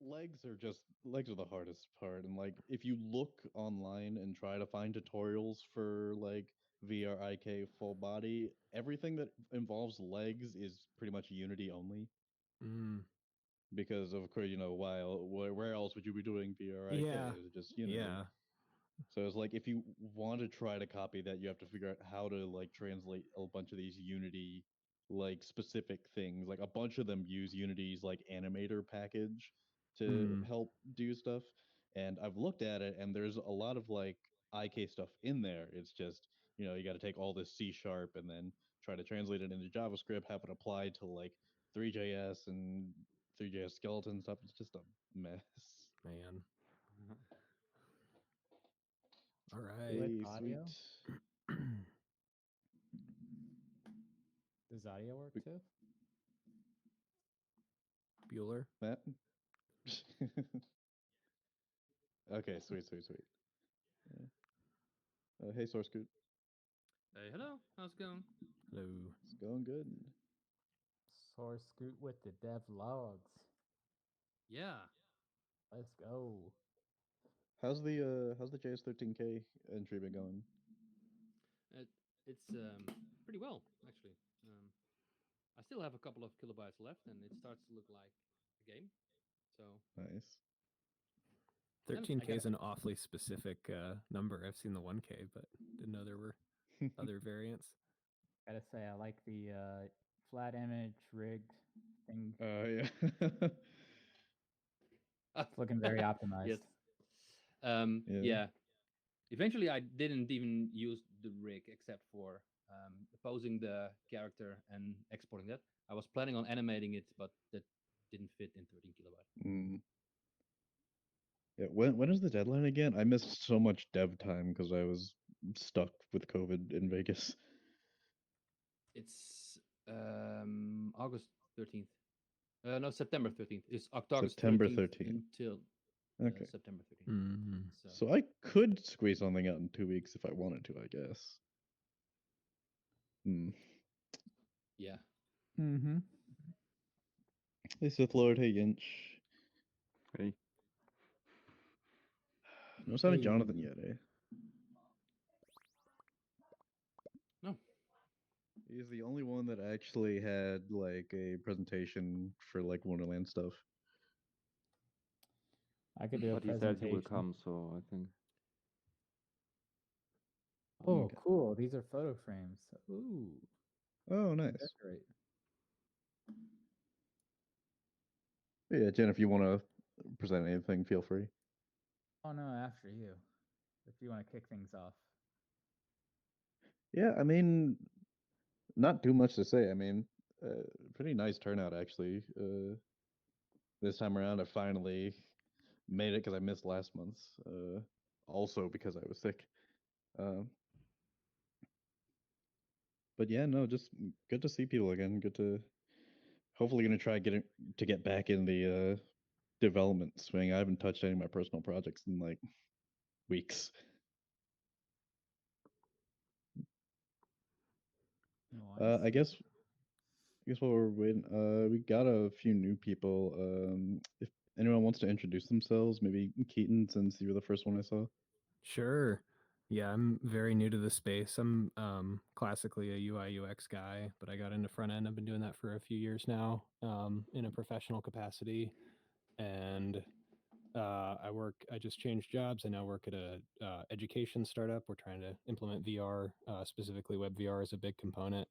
legs are the hardest part, and like if you look online and try to find tutorials for like VRIK full body, everything that involves legs is pretty much Unity only. Mm. Because of course, where else would you be doing VRIK? Yeah. It's just Unity. Yeah. So it's like if you want to try to copy that, you have to figure out how to like translate a bunch of these Unity like specific things. Like a bunch of them use Unity's like animator package to Mm. help do stuff. And I've looked at it and there's a lot of like IK stuff in there. It's just, you got to take all this C# and then try to translate it into JavaScript, have it apply to like 3JS and 3JS skeleton stuff. It's just a mess. Man. Mhm. All With right. Hey, sweet. audio? Does audio work too? Bueller. Matt? Okay, sweet. Yeah. Hey, Source Scoot. Hey, hello. How's it going? Hello. It's going good. Source Scoot with the dev logs. Yeah. Let's go. How's the JS13K entry been going? It, it's pretty well, actually. Um, I still have a couple of kilobytes left, and it starts to look like a game. So, Nice. and then I 13K got is an awfully specific number. I've seen the 1K, but didn't know there were other variants. Gotta say, I like the flat image rigged thing. Yeah. It's looking very optimized. yes. Yeah. Yeah. Eventually, I didn't even use the rig except for posing the character and exporting that. I was planning on animating it, but that didn't fit in 13 kilobyte. Mm. Yeah. When is the deadline again? I missed so much dev time because I was stuck with COVID in Vegas. It's August 13th. No, September 13th. It's August September 13th 13th. until Okay. September 13th. Mm. So, So I could squeeze something out in 2 weeks if I wanted to, I guess. Hmm. yeah. Mm-hmm. Hey, Sith Lord. Hey, Yinch. Mm. Hey. No sign of Jonathan yet, eh? No. He's the only one that actually had like a presentation for like Wonderland stuff. I could do a But he said he will presentation. come, so I think. Oh, Okay. cool. These are photo frames. Ooh. Oh, to nice. decorate. Yeah, Jen, if you want to present anything, feel free. Oh, no, after you. If you want to kick things off. Yeah, I mean, not too much to say. I mean, pretty nice turnout actually. This time around, I finally made it because I missed last month's. Also because I was sick. Uh, but yeah, no, just good to see people again. Good to hopefully gonna try to get back in the development swing. I haven't touched any of my personal projects in like weeks. Nice. I guess while we're waiting, we got a few new people. If anyone wants to introduce themselves, maybe Keaton, since you were the first one I saw. Sure. Yeah, I'm very new to the space. I'm classically a UI UX guy, but I got into front end. I've been doing that for a few years now in a professional capacity. And I just changed jobs. I now work at a education startup. We're trying to implement VR, specifically WebVR is a big component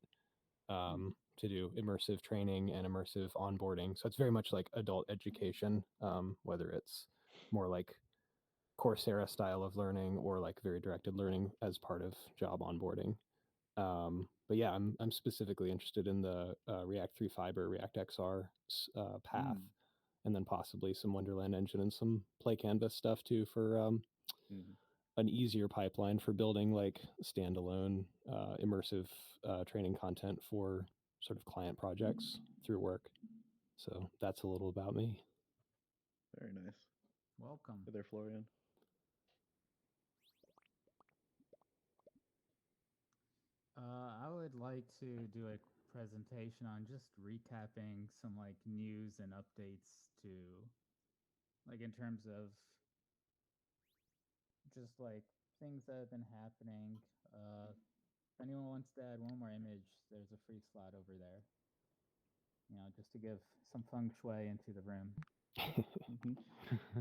to do immersive training and immersive onboarding. So it's very much like adult education, whether it's more like Coursera style of learning or like very directed learning as part of job onboarding. But yeah, I'm specifically interested in the React 3 Fiber, React XR path, and then possibly some Wonderland engine and some Play Canvas stuff too for Mm. an easier pipeline for building like standalone immersive training content for sort of client projects through work. So that's a little about me. Very nice. Welcome. Hey there, Florian. I would like to do a presentation on just recapping some like news and updates to like in terms of just like things that have been happening. If anyone wants to add one more image, there's a free slot over there. You know, just to give some feng shui into the room.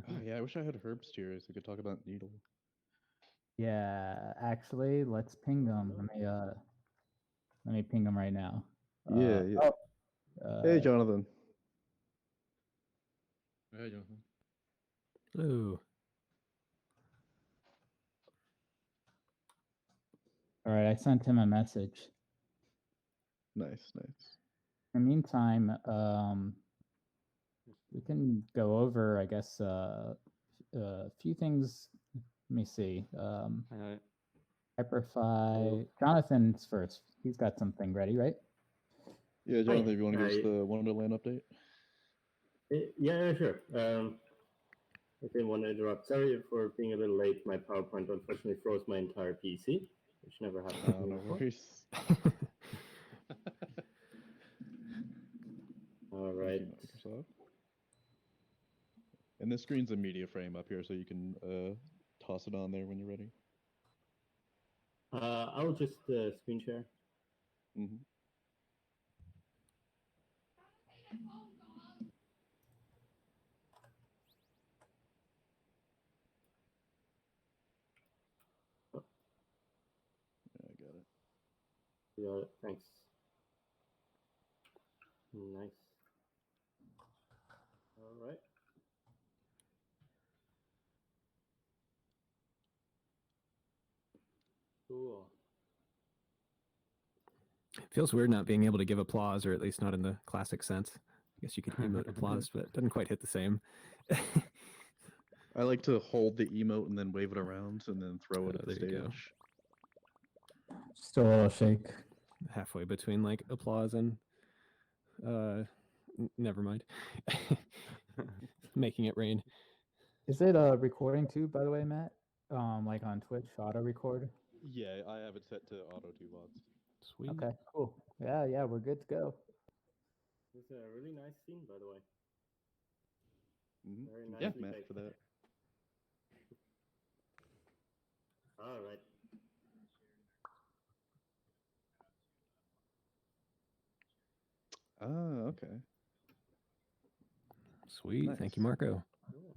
Oh, yeah, I wish I had Herb's tier so we could talk about Needle. Yeah, actually, let's ping them. Let me ping them right now. Yeah. Hey, Jonathan. Hey, Jonathan. Hello. All right, I sent him a message. Nice. In the meantime, we can go over, I guess, a few things. Let me see. Hyperfy. Jonathan's first. He's got something ready, right? Yeah, Jonathan, if you want to give us the Wonderland update? Yeah, sure. I didn't want to interrupt. Sorry for being a little late. My PowerPoint unfortunately froze my entire PC, which never happened to me No before. worries. All right. Microsoft. And this screen's a media frame up here, so you can toss it on there when you're ready. I'll just screen share. Mm-hmm. I got it. Yeah, thanks. Nice. All right. Cool. Feels weird not being able to give applause, or at least not in the classic sense. I guess you could emote applause, but it doesn't quite hit the same. I like to hold the emote and then wave it around and then throw it at the there you go. stage. Still a little shake. Halfway between like applause and never mind. Making it rain. Is it recording too, by the way, Matt? Like on Twitch, auto record? Yeah, I have it set to auto 2 VODs. Sweet. Okay, cool. Yeah, we're good to go. It's a really nice scene, by the way. Mm-hmm. Very Yeah, nicely Matt, baked. for that. All right. Ah, okay. Sweet. Nice. Thank you, Marco. Cool.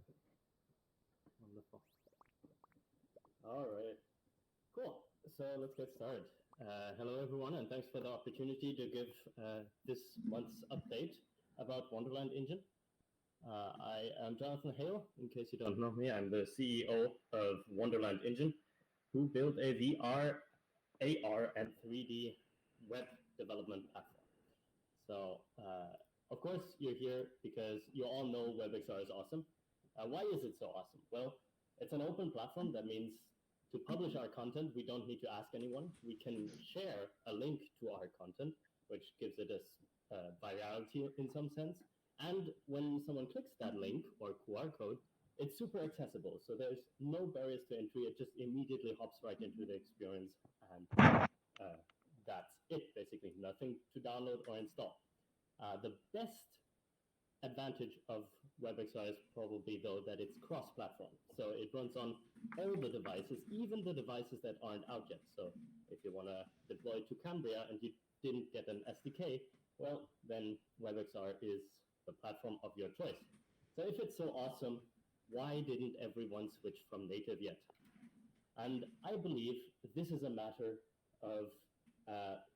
Wonderful. All right. Cool. So let's get started. Hello, everyone, and thanks for the opportunity to give this month's update about Wonderland Engine. I am Jonathan Hale. In case you don't know me, I'm the CEO of Wonderland Engine, who built a VR, AR, and 3D web development platform. So, of course, you're here because you all know WebXR is awesome. Why is it so awesome? Well, it's an open platform. That means to publish our content, we don't need to ask anyone. We can share a link to our content, which gives it a virality in some sense. And when someone clicks that link or QR code, it's super accessible. So there's no barriers to entry. It just immediately hops right into the experience, and that's it, basically. Nothing to download or install. The best advantage of WebXR is probably, though, that it's cross-platform. So it runs on all the devices, even the devices that aren't out yet. So if you want to deploy to Cambria and you didn't get an SDK, well, then WebXR is the platform of your choice. So if it's so awesome, why didn't everyone switch from native yet? And I believe this is a matter of,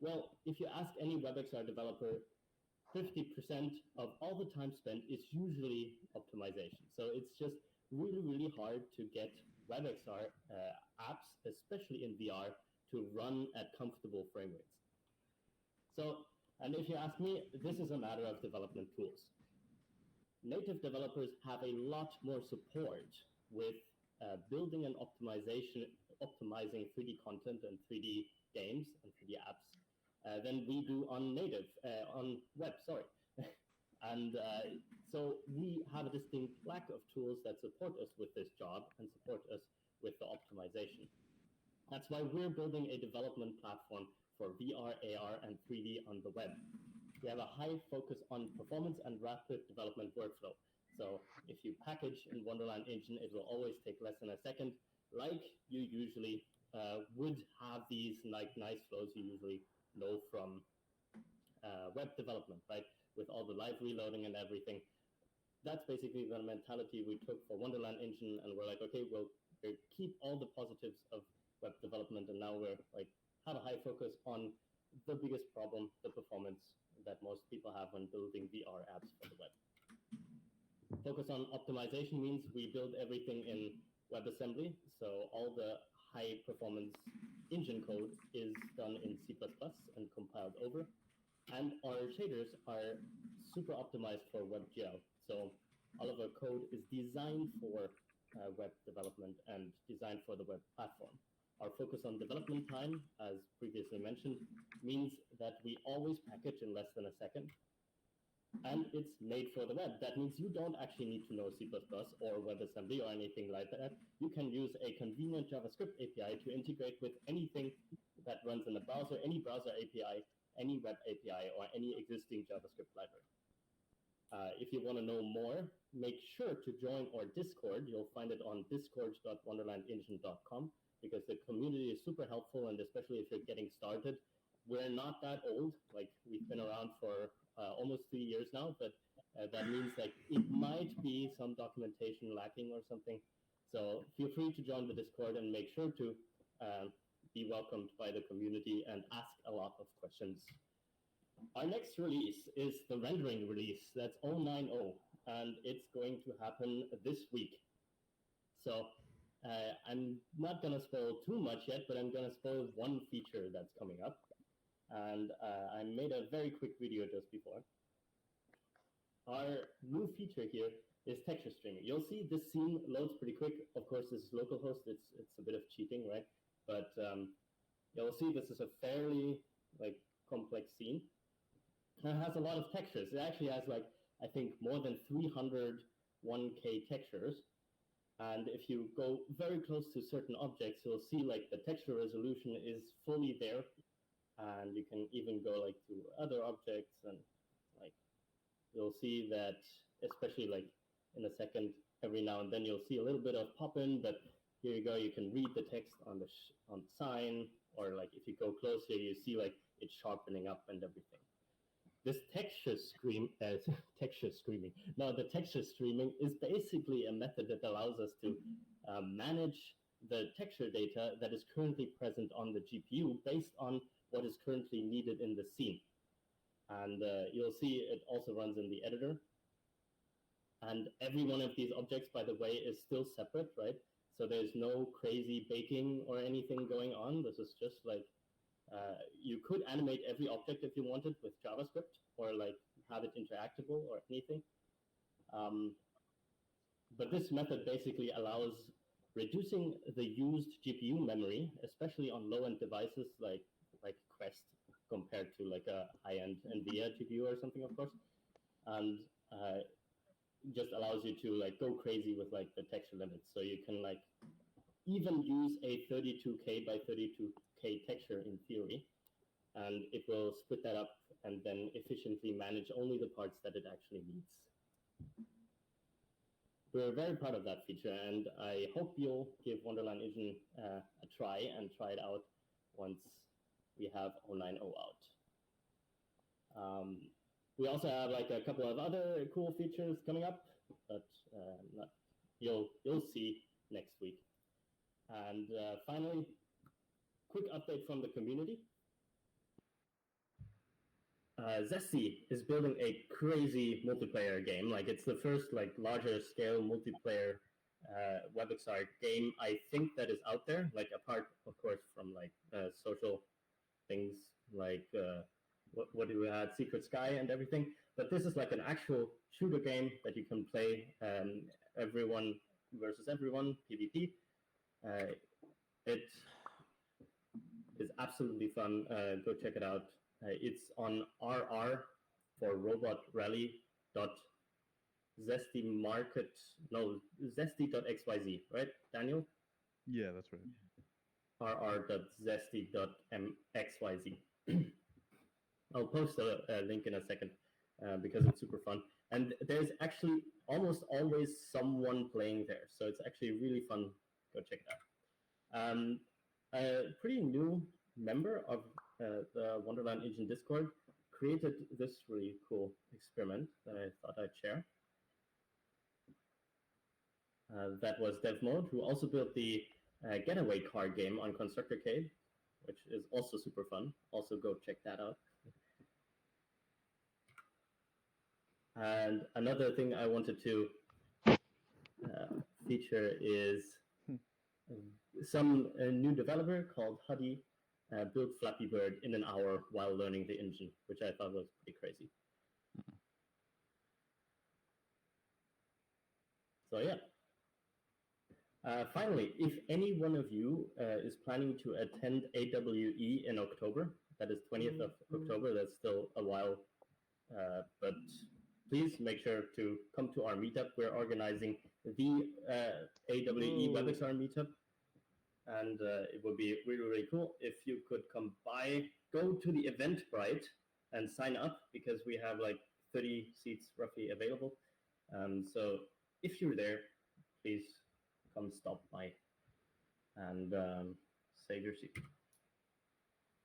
well, if you ask any WebXR developer, 50% of all the time spent is usually optimization. So it's just really, really hard to get WebXR apps, especially in VR, to run at comfortable frame rates. So, and if you ask me, this is a matter of development tools. Native developers have a lot more support with building and optimizing 3D content and 3D games and 3D apps than we do on native, on web, sorry. And so we have a distinct lack of tools that support us with this job and support us with the optimization. That's why we're building a development platform for VR, AR, and 3D on the web. We have a high focus on performance and rapid development workflow. So if you package in Wonderland Engine, it will always take less than a second, like you usually would have these like nice flows you usually know from web development, right? With all the live reloading and everything. That's basically the mentality we took for Wonderland Engine, and we're like, okay, we'll keep all the positives of web development, and now we're like have a high focus on the biggest problem, the performance that most people have when building VR apps for the web. Focus on optimization means we build everything in WebAssembly, so all the high performance engine code is done in C++ and compiled over. And our shaders are super optimized for WebGL. So all of our code is designed for web development and designed for the web platform. Our focus on development time, as previously mentioned, means that we always package in less than a second. And it's made for the web. That means you don't actually need to know C++ or WebAssembly or anything like that. You can use a convenient JavaScript API to integrate with anything that runs in the browser, any browser API, any web API, or any existing JavaScript library. If you want to know more, make sure to join our Discord. You'll find it on discord.wonderlandengine.com because the community is super helpful, and especially if you're getting started. We're not that old. Like, we've been around for almost 3 years now, but that means like it might be some documentation lacking or something. So feel free to join the Discord and make sure to be welcomed by the community and ask a lot of questions. Our next release is the rendering release. That's 090, and it's going to happen this week. So I'm not going to spoil too much yet, but I'm going to spoil one feature that's coming up. And I made a very quick video just before. Our new feature here is texture streaming. You'll see this scene loads pretty quick. Of course, this is localhost. It's a bit of cheating, right? But you'll see this is a fairly like complex scene. And it has a lot of textures. It actually has like, I think, more than 300 1K textures. And if you go very close to certain objects, you'll see like the texture resolution is fully there. And you can even go like to other objects, and like you'll see that, especially like in a second, every now and then you'll see a little bit of pop-in, but here you go, you can read the text on the sign, or like if you go closer, you see like it's sharpening up and everything. This texture streaming. No, the texture streaming is basically a method that allows us to manage the texture data that is currently present on the GPU based on what is currently needed in the scene. And you'll see it also runs in the editor. And every one of these objects, by the way, is still separate, right? So there's no crazy baking or anything going on. This is just like, you could animate every object if you wanted with JavaScript, or like have it interactable or anything. But this method basically allows reducing the used GPU memory, especially on low-end devices like Quest, compared to like a high-end NVIDIA GPU or something, of course, and just allows you to like go crazy with like the texture limits. So you can like even use a 32K by 32K texture in theory, and it will split that up and then efficiently manage only the parts that it actually needs. We're very proud of that feature, and I hope you'll give Wonderland Engine a try and try it out once we have 090 out. We also have like a couple of other cool features coming up, but you'll see next week. And finally, quick update from the community. Zesty is building a crazy multiplayer game. Like, it's the first like larger scale multiplayer WebXR game I think that is out there. Like, apart of course from like social things like what do we have, Secret Sky and everything. But this is like an actual shooter game that you can play everyone versus everyone, PvP. It is absolutely fun. Go check it out. It's on RR for Robot Rally Zesty.xyz, right, Daniel? Yeah, that's right. rr.zesty.xyz. I'll post a link in a second because it's super fun. And there's actually almost always someone playing there. So it's actually really fun. Go check it out. A pretty new member of the Wonderland Engine Discord created this really cool experiment that I thought I'd share. That was Dev Mode, who also built the Getaway car game on Constructorcade, which is also super fun. Also go check that out. And another thing I wanted to feature is some new developer called Huddy built Flappy Bird in an hour while learning the engine, which I thought was pretty crazy. So yeah. Finally, if any one of you is planning to attend AWE in October, that is 20th of October, that's still a while, but please make sure to come to our meetup. We're organizing the AWE WebXR meetup, and it would be really, really cool if you could come by, go to the Eventbrite and sign up, because we have like 30 seats roughly available. So if you're there, please come stop by and save your seat.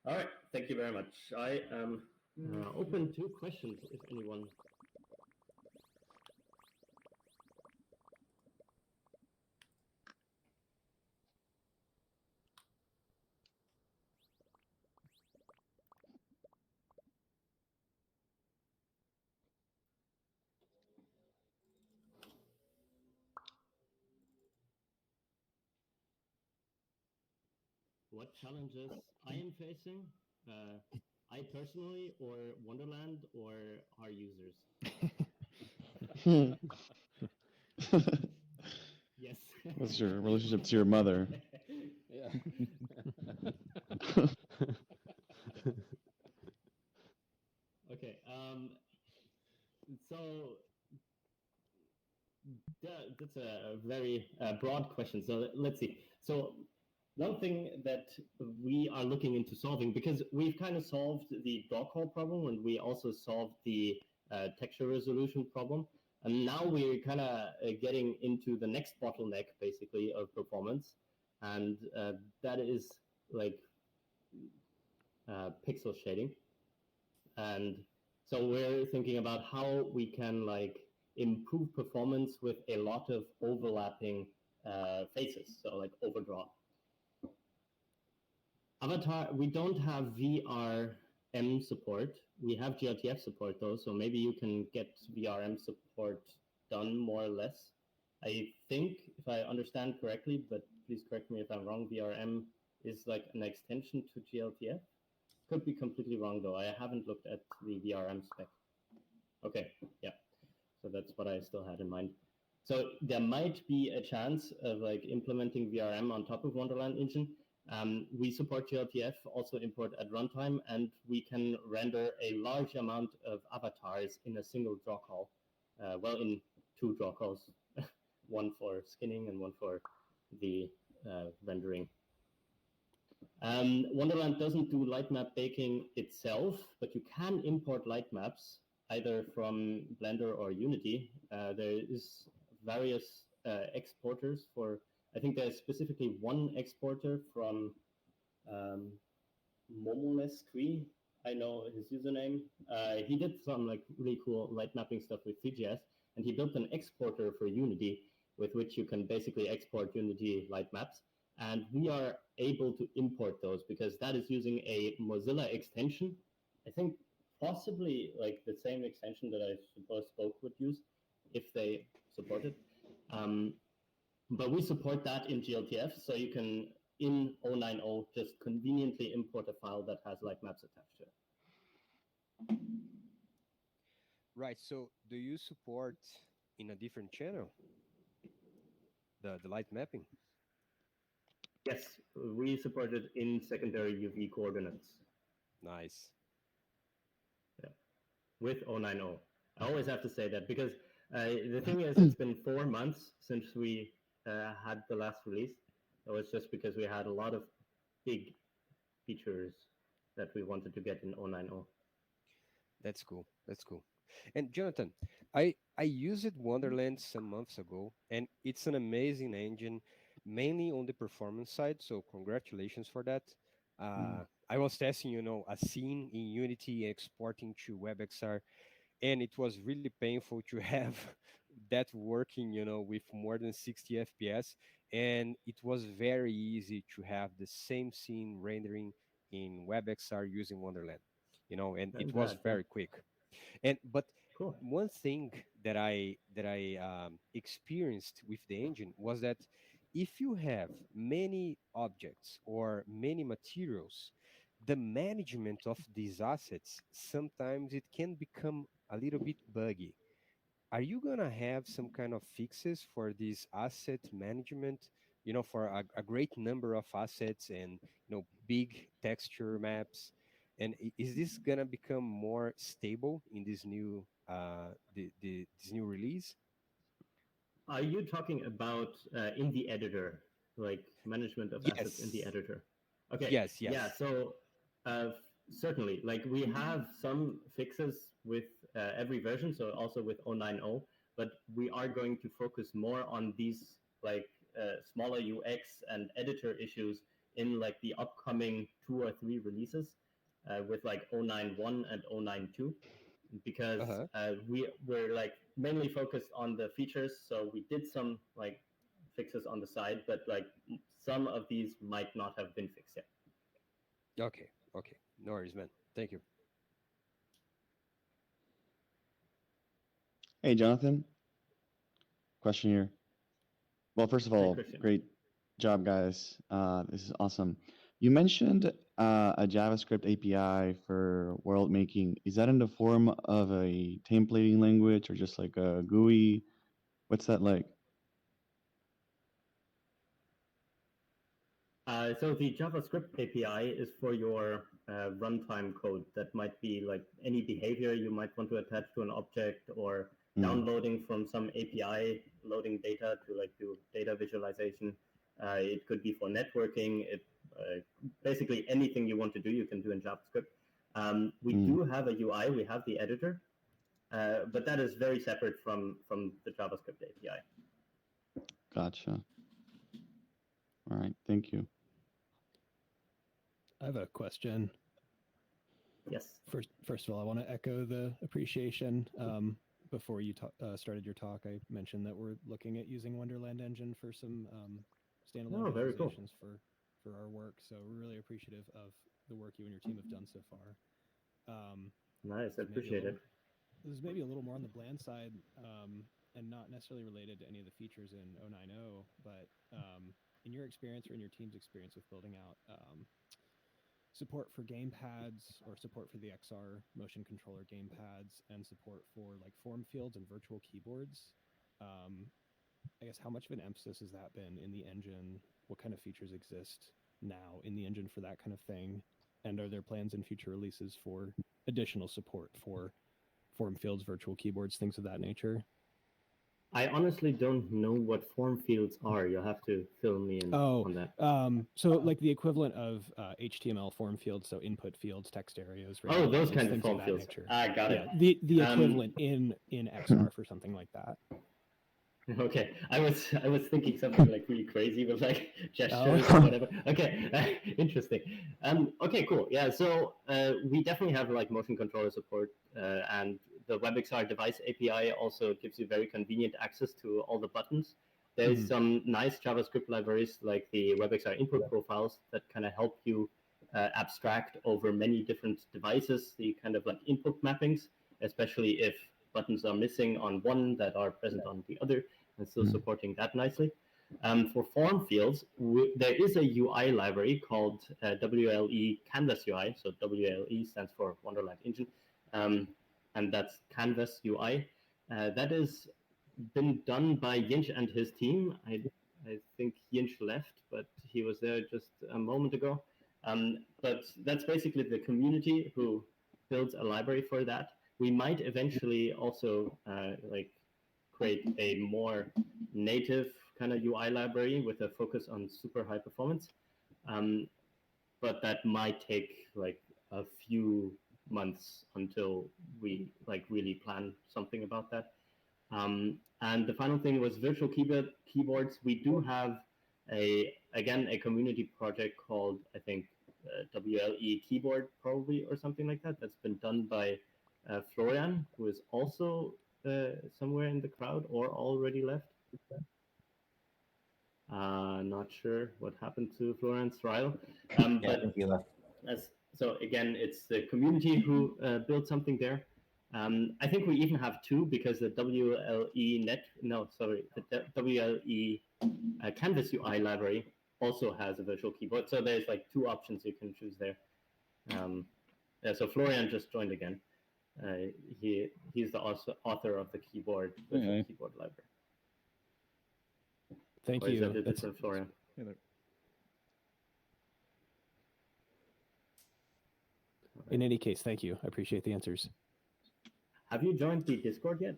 All right, thank you very much. I am open to questions if anyone. What challenges I am facing? I personally, or Wonderland, or our users? Yes. What's your relationship to your mother? Yeah. Okay. So that's a very broad question. So let's see. So one thing that we are looking into solving, because we've kind of solved the draw call problem, and we also solved the texture resolution problem, and now we're kind of getting into the next bottleneck, basically, of performance, and that is like pixel shading. And so we're thinking about how we can like improve performance with a lot of overlapping faces, so like overdraw. Avatar, we don't have VRM support. We have GLTF support though, so maybe you can get VRM support done more or less. I think, if I understand correctly, but please correct me if I'm wrong, VRM is like an extension to GLTF. Could be completely wrong though. I haven't looked at the VRM spec. Okay, yeah. So that's what I still had in mind. So there might be a chance of like implementing VRM on top of Wonderland Engine. We support GLTF, also import at runtime, and we can render a large amount of avatars in a single draw call. Well, in two draw calls, one for skinning and one for the rendering. Wonderland doesn't do lightmap baking itself, but you can import lightmaps either from Blender or Unity. There is various exporters for, I think there's specifically one exporter from Momolesqui. I know his username. He did some like really cool light mapping stuff with CGS, and he built an exporter for Unity with which you can basically export Unity light maps. And we are able to import those because that is using a Mozilla extension. I think possibly like the same extension that I suppose Spoke would use if they support it. But we support that in GLTF, so you can, in 090, just conveniently import a file that has light maps attached to it. Right. So do you support in a different channel the light mapping? Yes, we support it in secondary UV coordinates. Nice. Yeah, with 090. I always have to say that because the thing is, it's been 4 months since we had the last release. It was just because we had a lot of big features that we wanted to get in 090. That's cool. That's cool. And Jonathan, I used Wonderland some months ago, and it's an amazing engine, mainly on the performance side. So congratulations for that. I was testing, a scene in Unity, exporting to WebXR, and it was really painful to have that working, with more than 60 FPS. And it was very easy to have the same scene rendering in WebXR using Wonderland, and Not it was bad. Yeah. very quick. And but Cool. one thing that I experienced with the engine was that if you have many objects or many materials, the management of these assets sometimes it can become a little bit buggy. Are you gonna have some kind of fixes for this asset management? For a great number of assets and big texture maps, and is this gonna become more stable in this new this new release? Are you talking about in the editor, like management of assets in the Yes, editor? Okay, yes, yeah. yes. So certainly, like we have some fixes with every version, so also with 090, but we are going to focus more on these like smaller UX and editor issues in like the upcoming 2 or 3 releases with like 091 and 092 because Uh-huh. we're like mainly focused on the features. So we did some like fixes on the side, but like some of these might not have been fixed yet. Okay, okay. No worries, man. Thank you. Hey, Jonathan. Question here. Well, first of Hi, all, Christian. great job, guys. This is awesome. You mentioned a JavaScript API for world making. Is that in the form of a templating language or just like a GUI? What's that like? So the JavaScript API is for your runtime code. That might be like any behavior you might want to attach to an object, or Mm, downloading from some API, loading data to like do data visualization. It could be for networking. Basically anything you want to do, you can do in JavaScript. We mm, do have a UI. We have the editor, but that is very separate from the JavaScript API. gotcha. All right. Thank you. I have a question. Yes. First of all, I want to echo the appreciation. Before you started your talk, I mentioned that we're looking at using Wonderland Engine for some standalone Oh, very cool. visualizations for our work. So we're really appreciative of the work you and your team have done so far. Nice. I This may be appreciate it. this is maybe a little more on the bland side, and not necessarily related to any of the features in 090, but in your experience or in your team's experience with building out support for gamepads or support for the XR motion controller gamepads and support for like form fields and virtual keyboards. I guess how much of an emphasis has that been in the engine? What kind of features exist now in the engine for that kind of thing? And are there plans in future releases for additional support for form fields, virtual keyboards, things of that nature? I honestly don't know what form fields are. You'll have to fill me in on that. So like the equivalent of HTML form fields, so input fields, text areas, Oh, random those elements, kinds of things form of that fields. nature. Got Yeah, it. the equivalent in XR for something like that. Okay, I was thinking something like really crazy with like gestures or Oh, whatever. Okay, interesting. Okay, cool. Yeah, so we definitely have like motion controller support, and the WebXR device API also gives you very convenient access to all the buttons. There's some nice JavaScript libraries like the WebXR input profiles that kind of help you abstract over many different devices, the kind of like input mappings, especially if buttons are missing on one that are present on the other, and still Mm, supporting that nicely. For form fields, there is a UI library called WLE Canvas UI. So WLE stands for Wonderland Engine, and that's Canvas UI. That has been done by Yinch and his team. I think Yinch left, but he was there just a moment ago. But that's basically the community who builds a library for that. We might eventually also like create a more native kind of UI library with a focus on super high performance. Um, but that might take like a few months until we like really plan about that. And the final thing was virtual keyboards. We do have again a community project called, I think, WLE Keyboard probably, or something like that. That's been done by Florian, who is also somewhere in the crowd or already left. Not sure what happened to Florian's trial. Yeah, but I think he left. so again, it's the community who built something there. I think we even have two, because the WLE the WLE Canvas UI library also has a virtual keyboard. So there's like two options you can choose there. So Florian just joined again. He's the author of the virtual keyboard library. Thank Or is you. that a different Florian? Hey there. In any case, thank you. I appreciate the answers. Have you joined the Discord yet?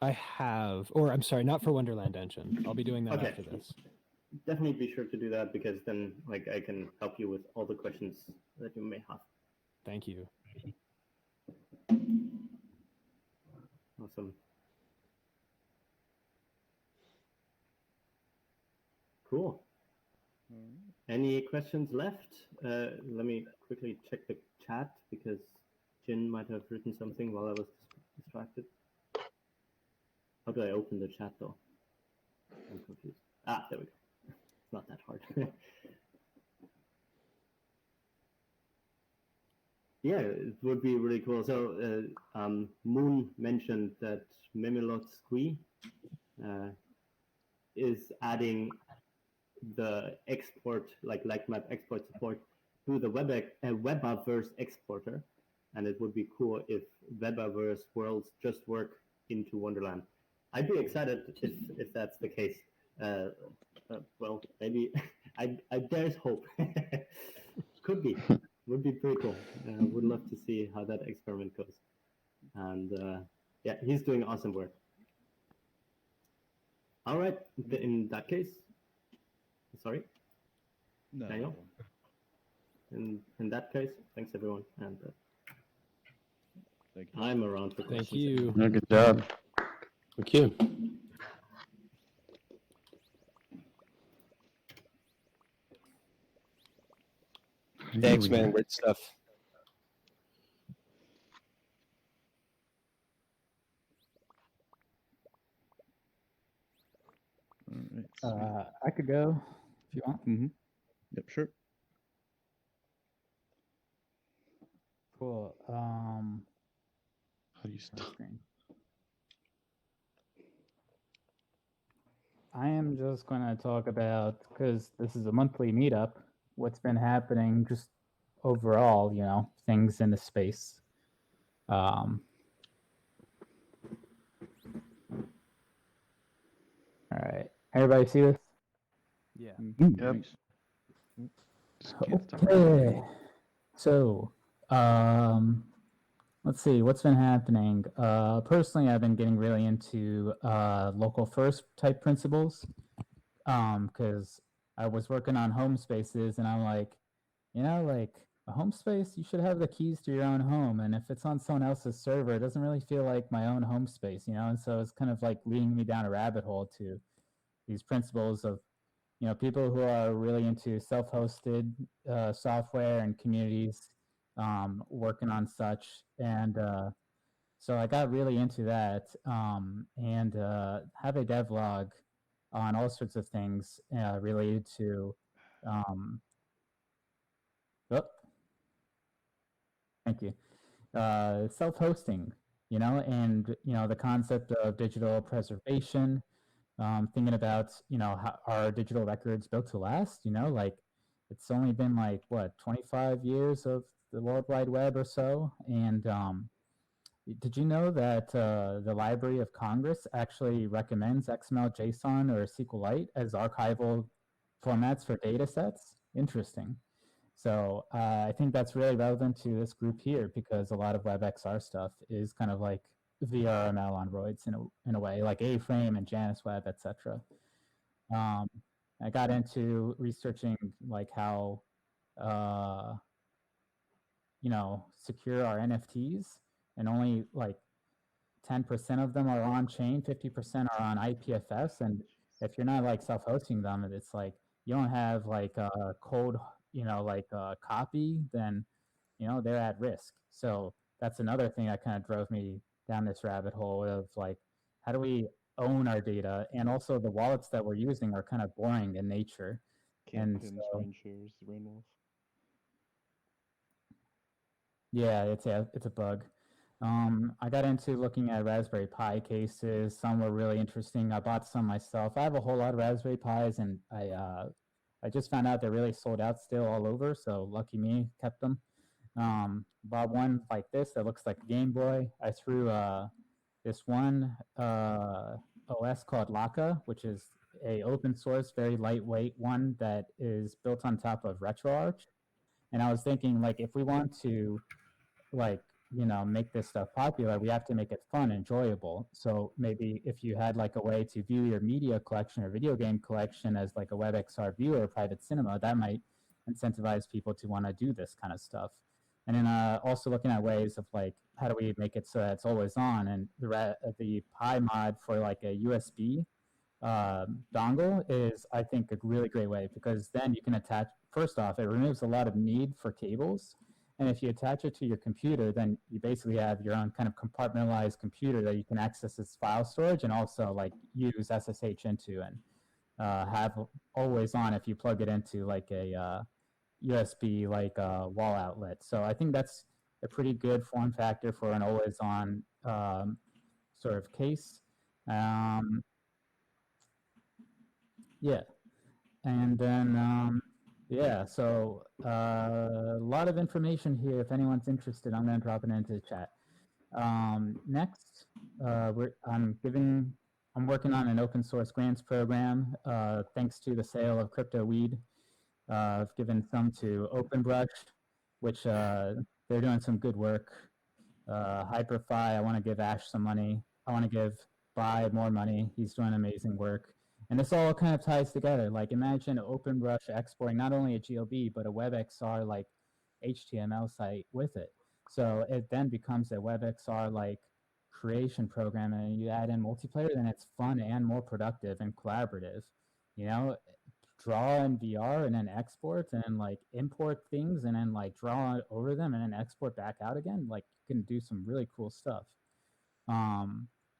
I have, or I'm sorry, not for Wonderland Engine. I'll be doing that Okay. after this. Definitely be sure to do that, because then I can help you with all the questions that you may have. Thank you. Awesome. Cool. Any questions left? Let me quickly check the chat, because Jin might have written something while I was distracted. How do I open the chat though? I'm confused. There we go. It's not that hard. Yeah, it would be really cool. So Moon mentioned that Memelot Squee is adding the export, like map export support, to the Webaverse exporter, and it would be cool if Webaverse worlds just work into Wonderland. I'd be excited if that's the case. Well, maybe I there's hope. Could be. Would be pretty cool. Would love to see how that experiment goes. And yeah, he's doing awesome work. All right. In that case, sorry. No. Daniel? In that case, thanks everyone, and Thank you. I'm around for questions. Thank you. Yeah, good job. Thank you. Thanks, man. Great stuff. All right. I could go if you want. Mm-hmm. Yep, sure. Cool. How do you stop? Screen. I am just going to talk about, because this is a monthly meetup, what's been happening just overall, things in the space. All right. Everybody see this? Yeah. Yep. Okay. So, let's see what's been happening. Personally, I've been getting really into local first type principles, because I was working on home spaces, and I'm like, like a home space, you should have the keys to your own home, and if it's on someone else's server, it doesn't really feel like my own home space, and so it's kind of like leading me down a rabbit hole to these principles of people who are really into self-hosted software and communities working on such. And so I got really into that, and have a devlog on all sorts of things related to thank you. Self-hosting, and the concept of digital preservation, thinking about how our digital records built to last. Like it's only been like what 25 years of the World Wide Web or so. And did you know that the Library of Congress actually recommends XML, JSON, or SQLite as archival formats for data sets? Interesting. So I think that's really relevant to this group here, because a lot of WebXR stuff is kind of like VRML on roids in a way, like A-Frame and JanusWeb, etc. I got into researching like how secure our NFTs, and only like 10% of them are on chain, 50% are on IPFS, and if you're not like self-hosting them, it's like you don't have like a cold, like a copy, then they're at risk. So that's another thing that kind of drove me down this rabbit hole of like, how do we own our data? And also the wallets that we're using are kind of boring in nature. Can't And pin so, screen shares, Rainwolf. yeah, it's a bug. I got into looking at Raspberry Pi cases. Some were really interesting. I bought some myself. I have a whole lot of Raspberry Pis, and I just found out they're really sold out still all over. So lucky me, kept them. Bought one like this that looks like a Game Boy. I threw this one OS called Laka, which is a open source, very lightweight one that is built on top of RetroArch. And I was thinking, like, if we want to like make this stuff popular, we have to make it fun, enjoyable. So maybe if you had like a way to view your media collection or video game collection as like a WebXR viewer or private cinema, that might incentivize people to want to do this kind of stuff. And then also looking at ways of like, how do we make it so that it's always on? And the Pi mod for like a USB dongle is, I think, a really great way, because then you can attach, first off, it removes a lot of need for cables. And if you attach it to your computer, then you basically have your own kind of compartmentalized computer that you can access its file storage and also like use SSH into, and have always on if you plug it into like a USB like wall outlet. So I think that's a pretty good form factor for an always on sort of case. Yeah. And then, so a lot of information here. If anyone's interested, I'm going to drop it into the chat. Next, I'm working on an open source grants program. Thanks to the sale of crypto weed, I've given some to OpenBrush, which they're doing some good work. Hyperfi, I want to give Ash some money. I want to give Bai more money. He's doing amazing work. And this all kind of ties together. Like, imagine OpenBrush exporting not only a GLB, but a WebXR like HTML site with it. So it then becomes a WebXR like creation program, and you add in multiplayer, then it's fun and more productive and collaborative. Draw in VR and then export and then like import things and then like draw over them and then export back out again. Like, you can do some really cool stuff.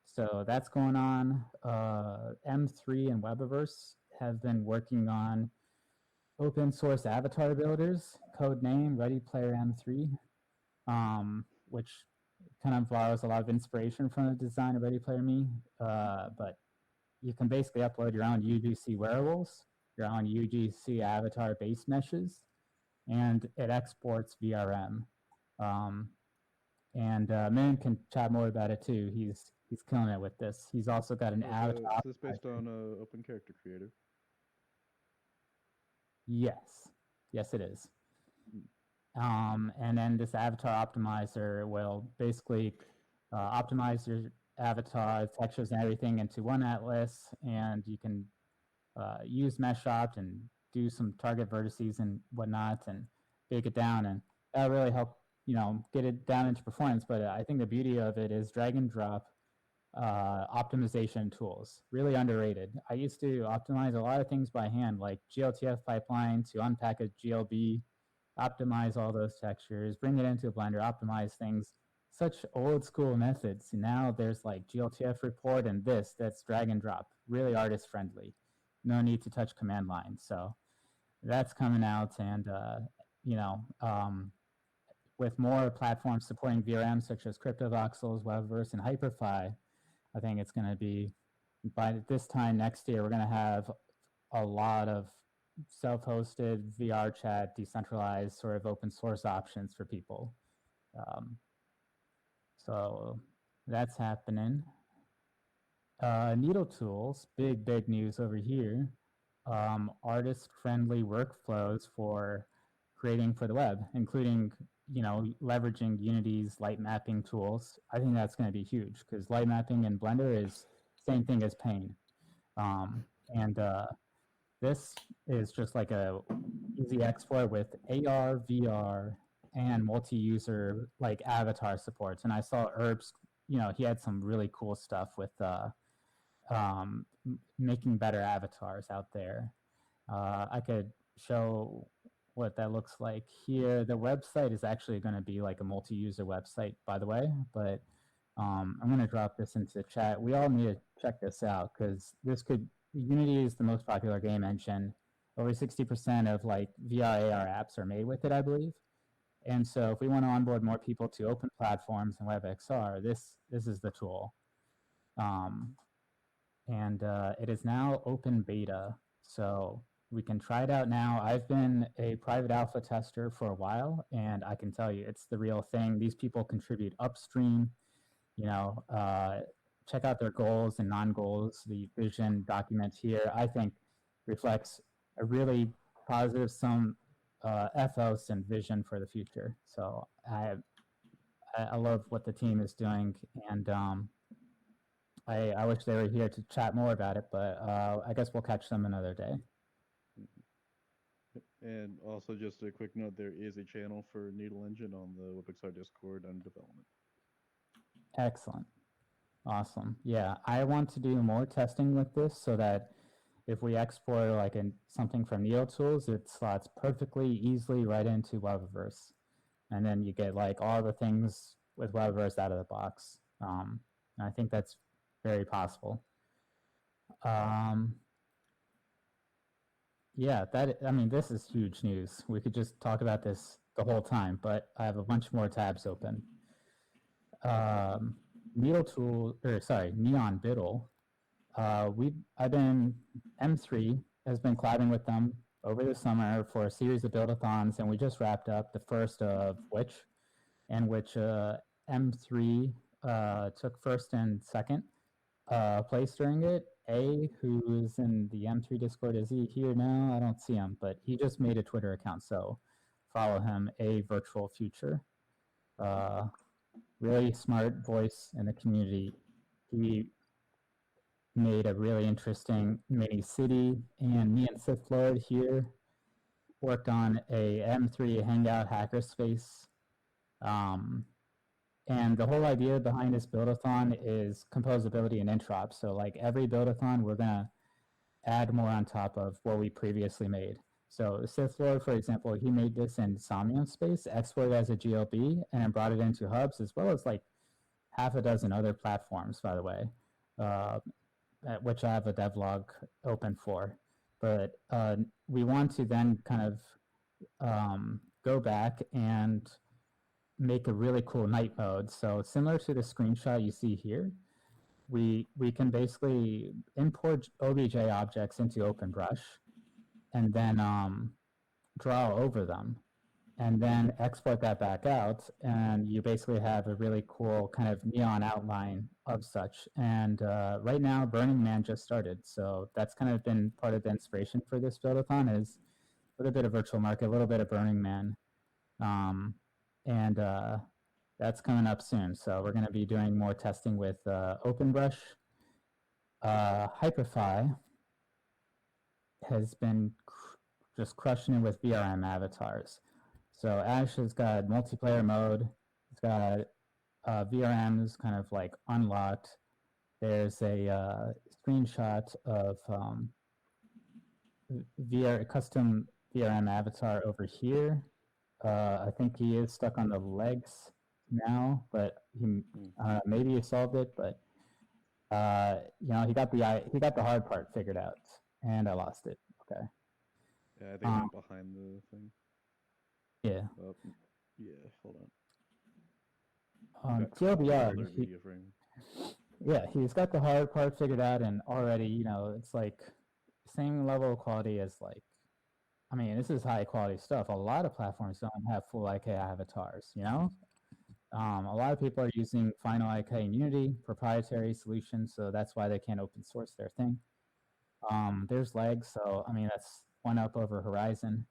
So that's going on. M3 and Webiverse have been working on open source avatar builders, code name Ready Player M3, which kind of borrows a lot of inspiration from the design of Ready Player Me. But you can basically upload your own UGC wearables, your own UGC avatar base meshes, and it exports VRM. And Min can chat more about it too. He's killing it with this. He's also got an avatar. Is this based on Open Character Creator? Yes, it is. And then this avatar optimizer will basically optimize your avatar textures and everything into one atlas, and you can use MeshOpt and do some target vertices and whatnot and bake it down, and that really help get it down into performance. But I think the beauty of it is drag and drop optimization tools, really underrated. I used to optimize a lot of things by hand, like GLTF pipeline to unpack a GLB, optimize all those textures, bring it into Blender, optimize things. Such old school methods. Now there's like GLTF report and that's drag and drop, really artist friendly. No need to touch command line. So that's coming out, and with more platforms supporting VRM such as CryptoVoxels, Webiverse, and Hyperfi, I think it's going to be, by this time next year, we're going to have a lot of self-hosted VR chat, decentralized sort of open source options for people. So that's happening. Needle Tools, big news over here. Artist-friendly workflows for creating for the web, including leveraging Unity's light mapping tools. I think that's going to be huge, because light mapping in Blender is same thing as Paint. And this is just like a easy export with AR, VR, and multi-user like avatar supports. And I saw Herb's he had some really cool stuff with making better avatars out there. I could show what that looks like here. The website is actually going to be like a multi-user website, by the way, but I'm going to drop this into the chat. We all need to check this out because Unity is the most popular game engine. Over 60% of like VR AR apps are made with it, I believe. And so if we want to onboard more people to open platforms and WebXR, this is the tool. It is now open beta, so we can try it out now. I've been a private alpha tester for a while, and I can tell you it's the real thing. These people contribute upstream. Check out their goals and non-goals. The vision document here, I think, reflects a really positive ethos and vision for the future. So I love what the team is doing, and I wish they were here to chat more about it, but I guess we'll catch them another day. And also, just a quick note: there is a channel for Needle Engine on the WebXR Discord under development. Excellent. Awesome. Yeah, I want to do more testing with this so that if we export like something from NeoTools, it slots perfectly easily right into Webaverse. And then you get like all the things with Webaverse out of the box. I think that's very possible. Yeah, this is huge news. We could just talk about this the whole time, but I have a bunch more tabs open. Neon Biddle. M3 has been collabing with them over the summer for a series of build-a-thons, and we just wrapped up the first of which M3 took first and second place during it. Who's in the M3 Discord, is he here now? I don't see him, but he just made a Twitter account, so follow him, A Virtual Future. Really smart voice in the community. He made a really interesting mini city, and me and Sith Lord here worked on a M3 Hangout hackerspace. And the whole idea behind this build-a-thon is composability and interop. So like every build-a-thon, we're going to add more on top of what we previously made. So Sith Lord, for example, he made this in Somnium Space, exported as a GLB, and then brought it into hubs, as well as like half a dozen other platforms, by the way, which I have a devlog open for. But we want to then kind of go back and make a really cool night mode. So similar to the screenshot you see here, we can basically import OBJ objects into OpenBrush and then draw over them and then export that back out, and you basically have a really cool kind of neon outline of such. And right now, Burning Man just started, so that's kind of been part of the inspiration for this build-a-thon is a little bit of Virtual Market, a little bit of Burning Man. That's coming up soon. So we're going to be doing more testing with OpenBrush. Hyperfy has been just crushing it with VRM avatars. So Ash has got multiplayer mode. It's got VRMs kind of like unlocked. There's a screenshot of custom VRM avatar over here. I think he is stuck on the legs now, but maybe he solved it. But he got the hard part figured out, and I lost it. Okay. Yeah, I think I'm behind the thing. Yeah. Oh, yeah. Hold on. TLDR. Yeah, he's got the hard part figured out, and already, it's like same level of quality as like. I mean, this is high quality stuff. A lot of platforms don't have full IK avatars, A lot of people are using Final IK in Unity, proprietary solutions, so that's why they can't open source their thing. There's legs, so I mean, that's one up over Horizon,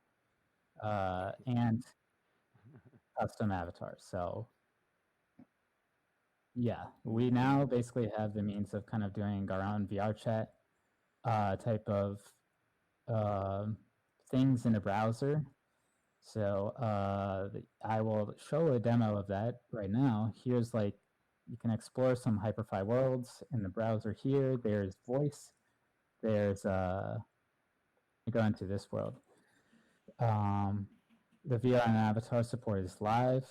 and custom avatars. So yeah, we now basically have the means of kind of doing our own VR chat type of things in the browser. So I will show a demo of that right now. Here's like you can explore some Hyperfy worlds in the browser here. There's voice. There's go into this world. The VR and avatar support is live.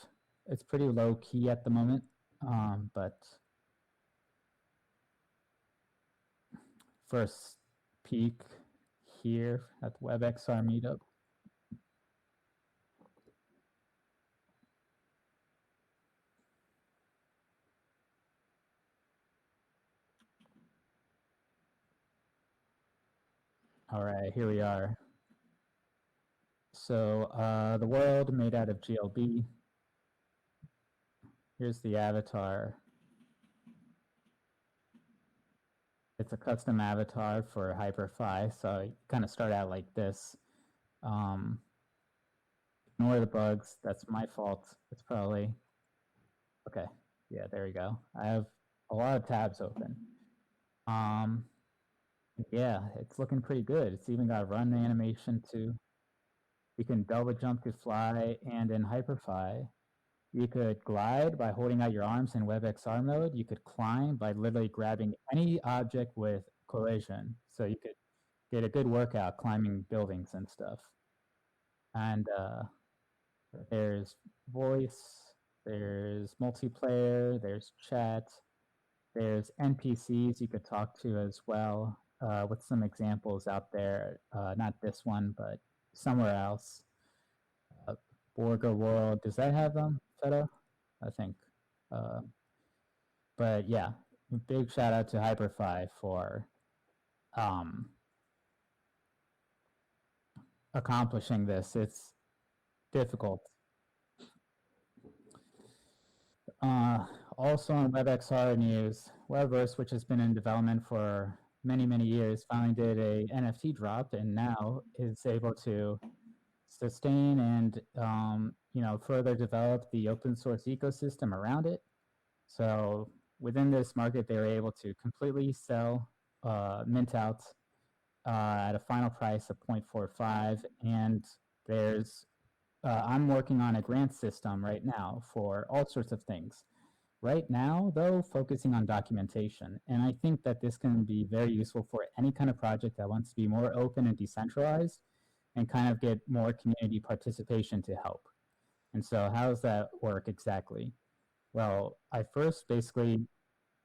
It's pretty low key at the moment, but first peek here at the WebXR Meetup. All right, here we are. So the world made out of GLB. Here's the avatar. It's a custom avatar for Hyperfy, so you kind of start out like this. Ignore the bugs. That's my fault. It's probably okay. Yeah, there we go. I have a lot of tabs open. Yeah, it's looking pretty good. It's even got run animation too. You can double jump to fly, and in Hyperfy, you could glide by holding out your arms in WebXR mode. You could climb by literally grabbing any object with collision. So you could get a good workout climbing buildings and stuff. And there's voice, there's multiplayer, there's chat, there's NPCs you could talk to as well, with some examples out there. Not this one, but somewhere else. Borga World, does that have them, Feta? I think. But yeah, big shout out to Hyperfy for accomplishing this. It's difficult. Also on WebXR news, Webverse, which has been in development for many, many years, finally did a NFT drop and now is able to sustain and further develop the open source ecosystem around it. So within this market, they were able to completely sell mint out at a final price of 0.45. And there's I'm working on a grant system right now for all sorts of things. Right now, though, focusing on documentation. And I think that this can be very useful for any kind of project that wants to be more open and decentralized and kind of get more community participation to help. And so how does that work exactly? Well, I first basically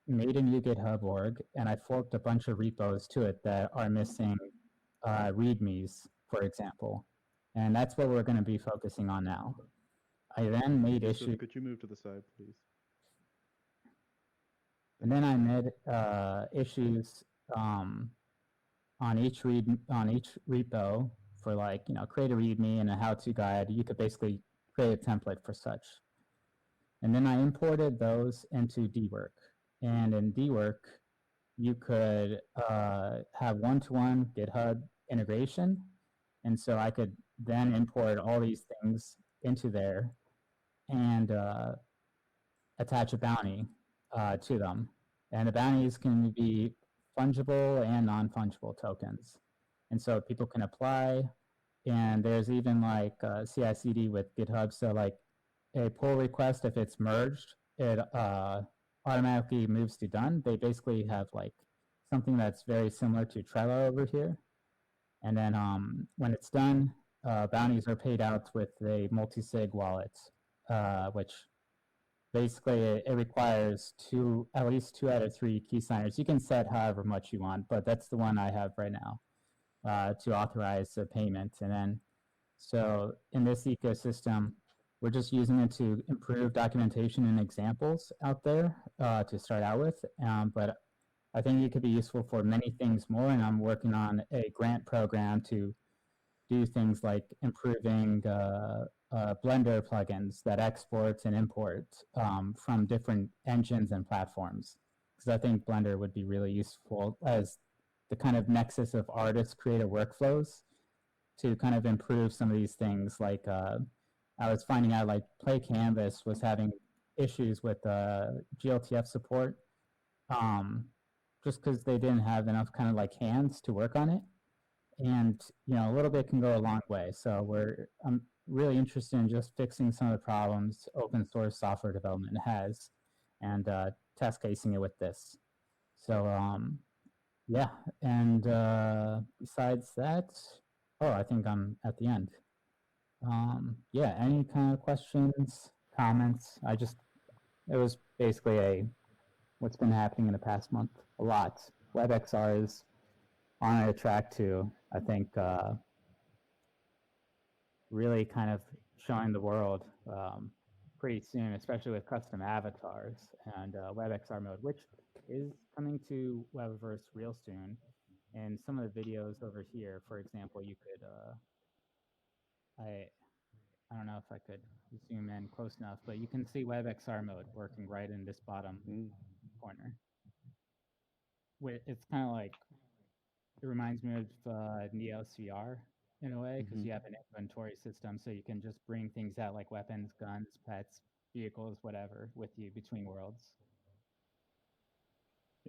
made a new GitHub org, and I forked a bunch of repos to it that are missing READMEs, for example. And that's what we're going to be focusing on now. I then made issues. Could you move to the side, please? And then I made issues on each repo for create a README and a how-to guide. You could basically create a template for such. And then I imported those into dwork. And in dwork, you could have one-to-one GitHub integration. And so I could then import all these things into there and attach a bounty to them. And the bounties can be fungible and non-fungible tokens. And so people can apply. And there's even like CI/CD with GitHub. So like a pull request, if it's merged, it automatically moves to done. They basically have like something that's very similar to Trello over here. And then when it's done, bounties are paid out with a multi-sig wallet, which basically it requires at least 2 out of 3 key signers. You can set however much you want, but that's the one I have right now to authorize the payment. And then, so in this ecosystem, we're just using it to improve documentation and examples out there to start out with. But I think it could be useful for many things more, and I'm working on a grant program to do things like improving Blender plugins that export and import from different engines and platforms. Because I think Blender would be really useful as the kind of nexus of artists' creative workflows to kind of improve some of these things. Like I was finding out like Play Canvas was having issues with GLTF support just because they didn't have enough kind of like hands to work on it. And, a little bit can go a long way. So I'm really interested in just fixing some of the problems open source software development has. and test casing it with this. So yeah, and besides that, oh, I think I'm at the end. Yeah, any kind of questions, comments? It was basically what's been happening in the past month. A lot. WebXR is on a track to, I think, really kind of showing the world pretty soon, especially with custom avatars and WebXR mode, which is coming to Webverse real soon. And some of the videos over here, for example, you could, I don't know if I could zoom in close enough, but you can see WebXR mode working right in this bottom corner. It's kind of like, it reminds me of Neos VR in a way, because you have an inventory system, so you can just bring things out like weapons, guns, pets, vehicles, whatever, with you between worlds.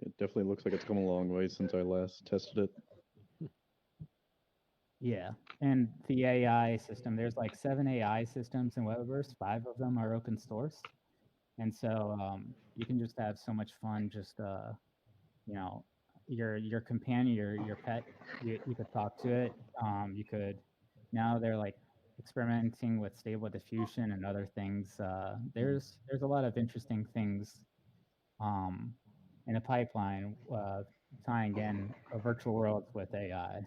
It definitely looks like it's come a long way since I last tested it. Yeah, and the AI system, there's like 7 AI systems in Webverse, 5 of them are open source. And so you can just have so much fun just, you know, your companion, your pet, you could talk to it. You could, now they're like experimenting with stable diffusion and other things. There's a lot of interesting things in the pipeline tying in virtual worlds with AI.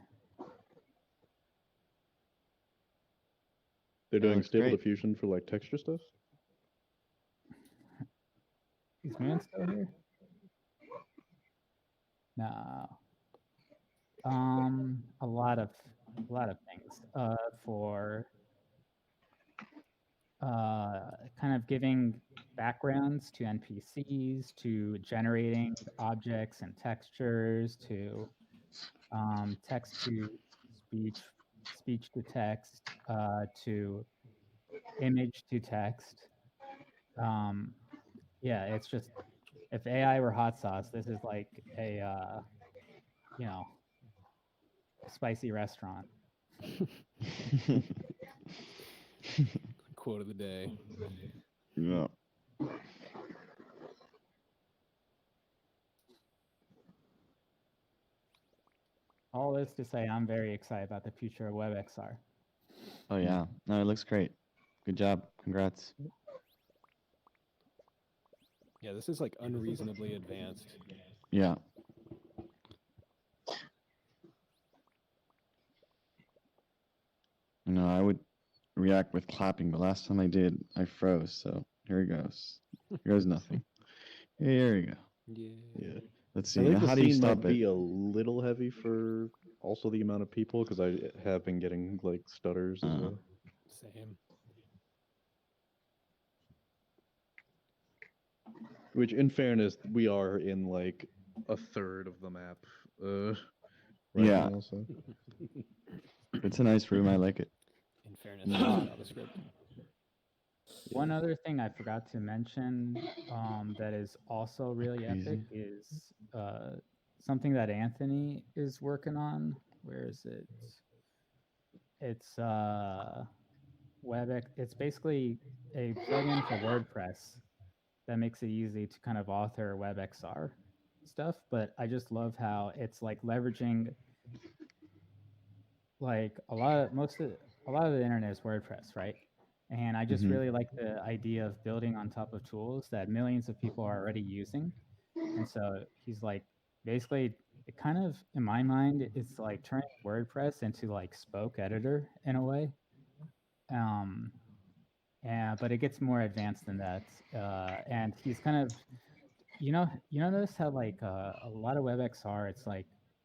They're That doing looks stable great. diffusion for like texture stuff. Is Moon still here? No. A lot of things for kind of giving backgrounds to NPCs, to generating objects and textures, to text to speech, speech to text, to image to text. Yeah, it's just, if AI were hot sauce, this is like a you know, spicy restaurant. Quote of the day. Yeah. All this to say, I'm very excited about the future of WebXR. Oh yeah. No, it looks great. Good job. Congrats. Yeah, this is like unreasonably advanced. Yeah. No, I would react with clapping, but last time I did, I froze. So here it goes. Here goes nothing. Here we go. Yeah. Let's I see. think Now, the how do you scene stop might it? be a little heavy for also the amount of people, because I have been getting like stutters as well. Same. Which, in fairness, we are in like a third of the map right Yeah. now. So It's a nice room. I like it. In fairness, to JavaScript. One other thing I forgot to mention that is also really epic is something that Anthony is working on. Where is it? It's WebX. It's basically a plugin for WordPress that makes it easy to kind of author WebXR stuff. But I just love how it's like leveraging like a lot of the internet is WordPress, right? And I just really like the idea of building on top of tools that millions of people are already using. And so he's like, basically, it kind of, in my mind, it's like turning WordPress into like Spoke Editor in a way. But it gets more advanced than that. And he's kind of, you notice how like a lot of WebXR, it's like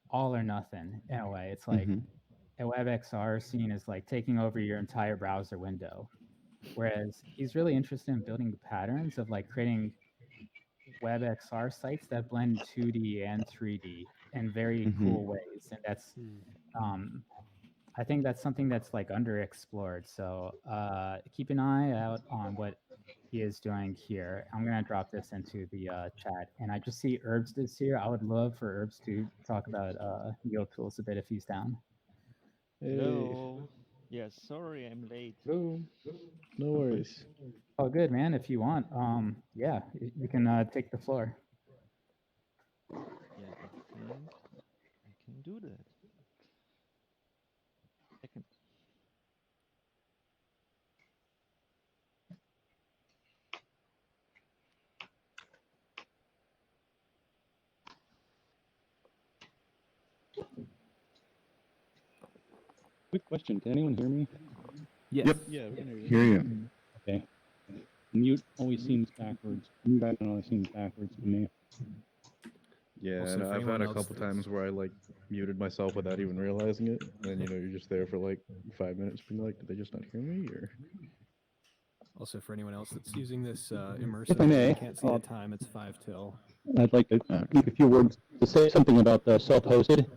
all or nothing in a way. It's like a WebXR scene is like taking over your entire browser window. Whereas he's really interested in building patterns of like creating WebXR sites that blend 2D and 3D in very cool ways. And that's, I think that's something that's like underexplored. So keep an eye out on what he is doing here. I'm going to drop this into the chat. And I just see Herbs is here. I would love for Herbs to talk about yield tools a bit if he's down. hey, Hello. Yes, sorry I'm late. no worries. Oh, good, man. If you want, yeah, you can take the floor. Yeah, I think I can do that. Second. Quick question. Can anyone hear me? Yes. Yep. Yeah, we can hear you. Hear you. Okay. Mute always seems backwards. Mute icon always seems backwards to me. Yeah, Also, and for I've anyone had a else couple that's- times where I like muted myself without even realizing it, and you're just there for like 5 minutes, being like, "Did they just not hear me?" Or Also, for anyone else that's using this immersive, If I may, and can't see the time. It's 5 till. I'd like to make a few words to say something about the self-hosted.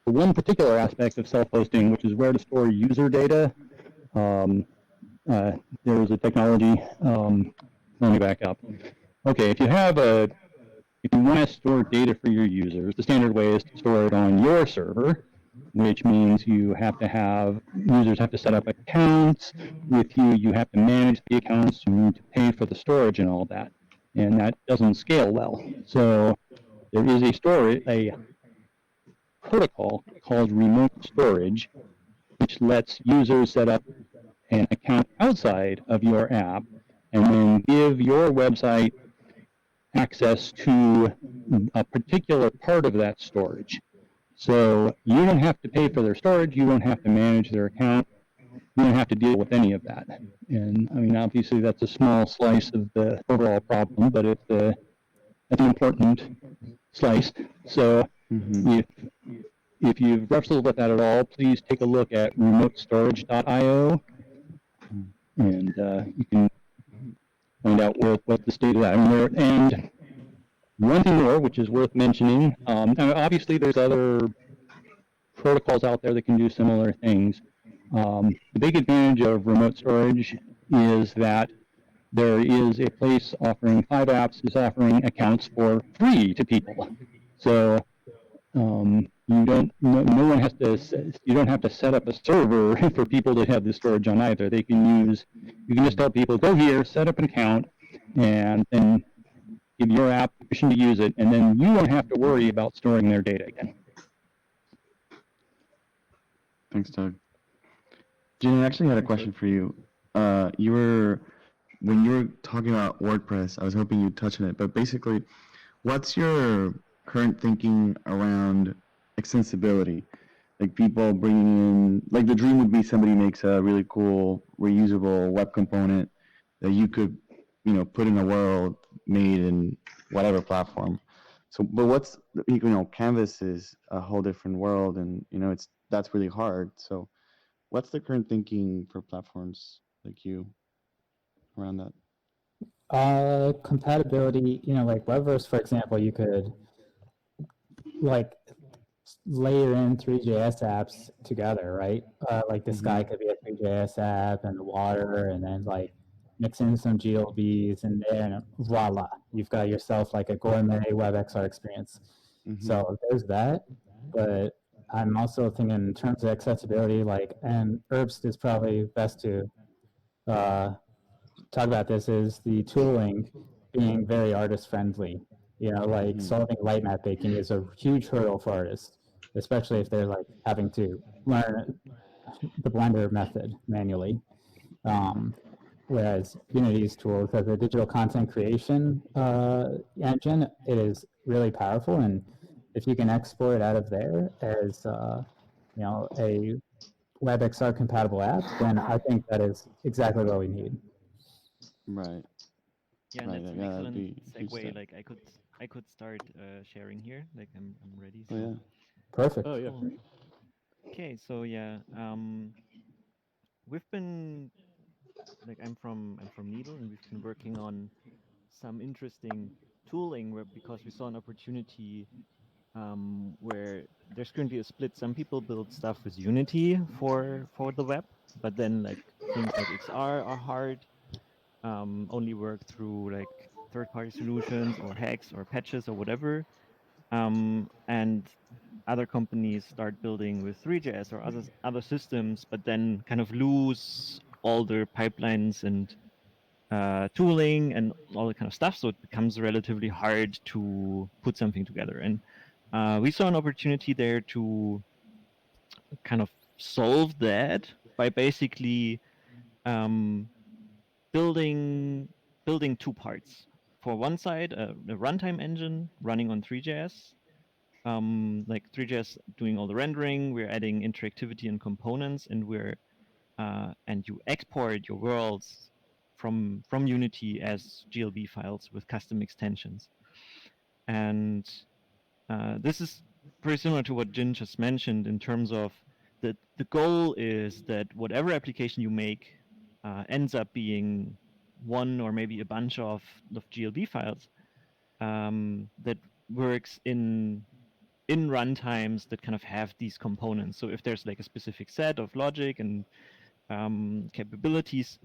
One particular aspect of self-hosting, which is where to store user data, there's a technology. Let me back up. Okay, if you want to store data for your users, the standard way is to store it on your server, which means users have to set up accounts with you. You have to manage the accounts. You need to pay for the storage and all that, and that doesn't scale well. So there is a protocol called remote storage, which lets users set up an account outside of your app and then give your website access to a particular part of that storage. So you don't have to pay for their storage, you don't have to manage their account, you don't have to deal with any of that. And I mean, obviously that's a small slice of the overall problem, but it's an important slice. So if you've wrestled with that at all, please take a look at remotestorage.io, and you can find out what the state of that. And one thing more, which is worth mentioning, obviously there's other protocols out there that can do similar things. The big advantage of remote storage is that there is a place offering 5apps is offering accounts for free to people. So no one has to. You don't have to set up a server for people to have this storage on either. You can just tell people, go here, set up an account, and then give your app permission to use it, and then you won't have to worry about storing their data again. Thanks, Doug. Jen, I actually had a question for you. When you were talking about WordPress, I was hoping you'd touch on it, but basically, what's your current thinking around extensibility? Like people bringing in, like the dream would be somebody makes a really cool reusable web component that you could, put in a world made in whatever platform. So, but Canvas is a whole different world, and that's really hard. So, what's the current thinking for platforms like you around that? Compatibility, like Weverse, for example, you could like layer in 3JS apps together, right? Like the sky could be a 3JS app, and the water, and then like mix in some GLBs in there, and voila, you've got yourself like a gourmet WebXR experience. So there's that, but I'm also thinking in terms of accessibility, and Herbst is probably best to talk about this, is the tooling being very artist friendly. Solving light map baking is a huge hurdle for artists, especially if they're like having to learn the Blender method manually. Whereas Unity's tools as a digital content creation engine, it is really powerful, and if you can export out of there as a WebXR compatible app, then I think that is exactly what we need. Right. Yeah, and Right, that's an yeah, that'd excellent be a huge segue. step. Like I could start sharing here. Like I'm ready. Oh, So yeah. Perfect. oh yeah, cool. Okay, so yeah, we've been I'm from Needle, and we've been working on some interesting tooling because we saw an opportunity where there's currently a split. Some people build stuff with Unity for the web, but then like things like XR are hard. Only work through like third-party solutions or hacks or patches or whatever. And other companies start building with 3JS or other systems, but then kind of lose all the pipelines and tooling and all that kind of stuff. So it becomes relatively hard to put something together. And we saw an opportunity there to kind of solve that by basically um, building two parts. For one side, a runtime engine running on 3JS, like 3JS doing all the rendering. We're adding interactivity and components, and and you export your worlds from Unity as GLB files with custom extensions. And this is pretty similar to what Jin just mentioned in terms of the goal is that whatever application you make ends up being one or maybe a bunch of GLB files that works in runtimes that kind of have these components. So if there's like a specific set of logic and capabilities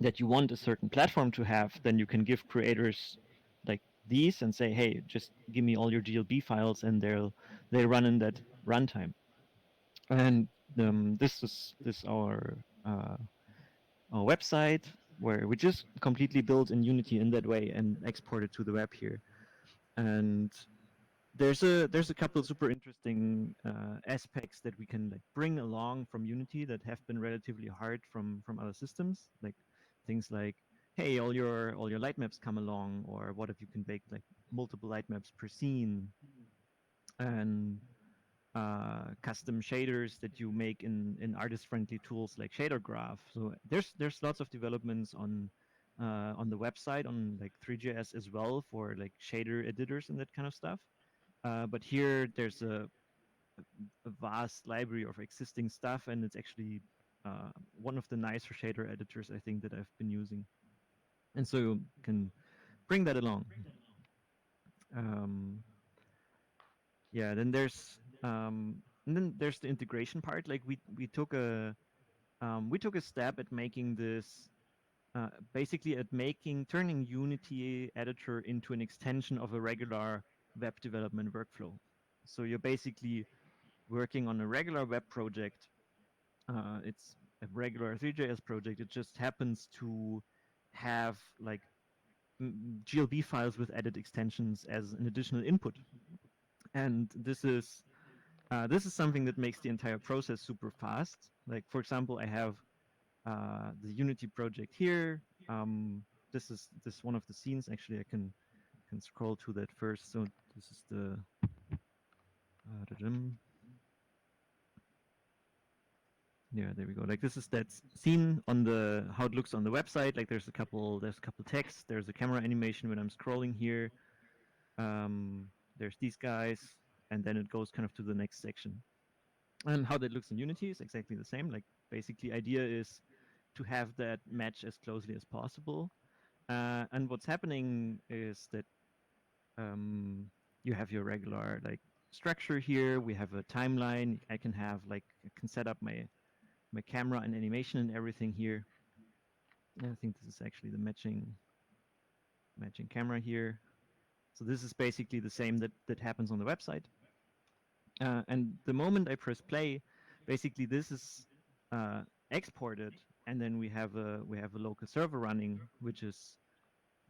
that you want a certain platform to have, then you can give creators like these and say, hey, just give me all your GLB files, and they run in that runtime. And this is our website where we just completely built in Unity in that way and exported to the web here. And there's a couple of super interesting aspects that we can like bring along from Unity that have been relatively hard from other systems, like things like, hey, all your light maps come along, or what if you can bake like multiple light maps per scene, and custom shaders that you make in artist friendly tools like shader graph. So there's lots of developments on the website on like 3JS as well for like shader editors and that kind of stuff. But here there's a vast library of existing stuff, and it's actually one of the nicer shader editors I think that I've been using, and so you can bring that along. Yeah, then there's the integration part. Like we took a step at making this basically at turning Unity editor into an extension of a regular web development workflow. So you're basically working on a regular web project. It's a regular 3JS project. It just happens to have like GLB files with added extensions as an additional input. And this is something that makes the entire process super fast. Like for example, I have the Unity project here. This is one of the scenes. Actually, I can scroll to that first. So this is the yeah, there we go. Like this is that scene on the how it looks on the website. Like there's a couple texts. There's a camera animation when I'm scrolling here. There's these guys, and then it goes kind of to the next section. And how that looks in Unity is exactly the same. Like basically, idea is to have that match as closely as possible. And what's happening is that you have your regular like structure here. We have a timeline. I can set up my camera and animation and everything here. And I think this is actually the matching camera here. So this is basically the same that happens on the website. And the moment I press play, basically this is exported, and then we have a local server running, which is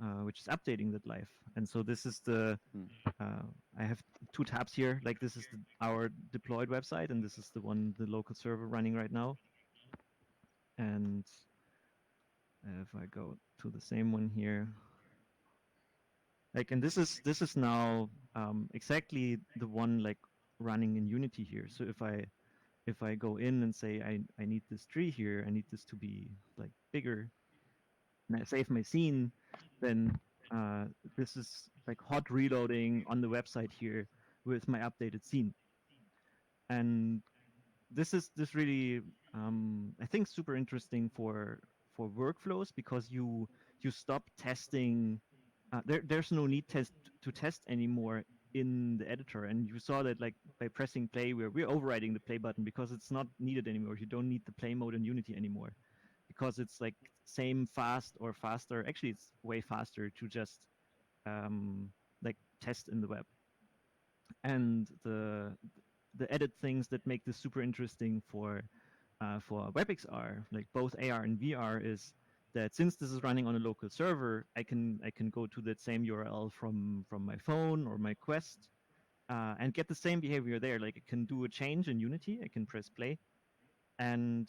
updating that live. And so this is the I have two tabs here. Like this is our deployed website, and this is the local server running right now. And if I go to the same one here, like, and this is now exactly the one like running in Unity here. So if I go in and say I need this tree here, I need this to be like bigger, and I save my scene, then this is like hot reloading on the website here with my updated scene. And this really I think super interesting for workflows, because you stop testing. There's no need to test anymore in the editor, and you saw that like by pressing play, we're overriding the play button because it's not needed anymore. You don't need the play mode in Unity anymore, because it's like same fast or faster. Actually, it's way faster to just like test in the web. And the edit things that make this super interesting for for WebXR, like both AR and VR, is that since this is running on a local server, I can go to that same URL from my phone or my Quest and get the same behavior there. Like I can do a change in Unity, I can press play, and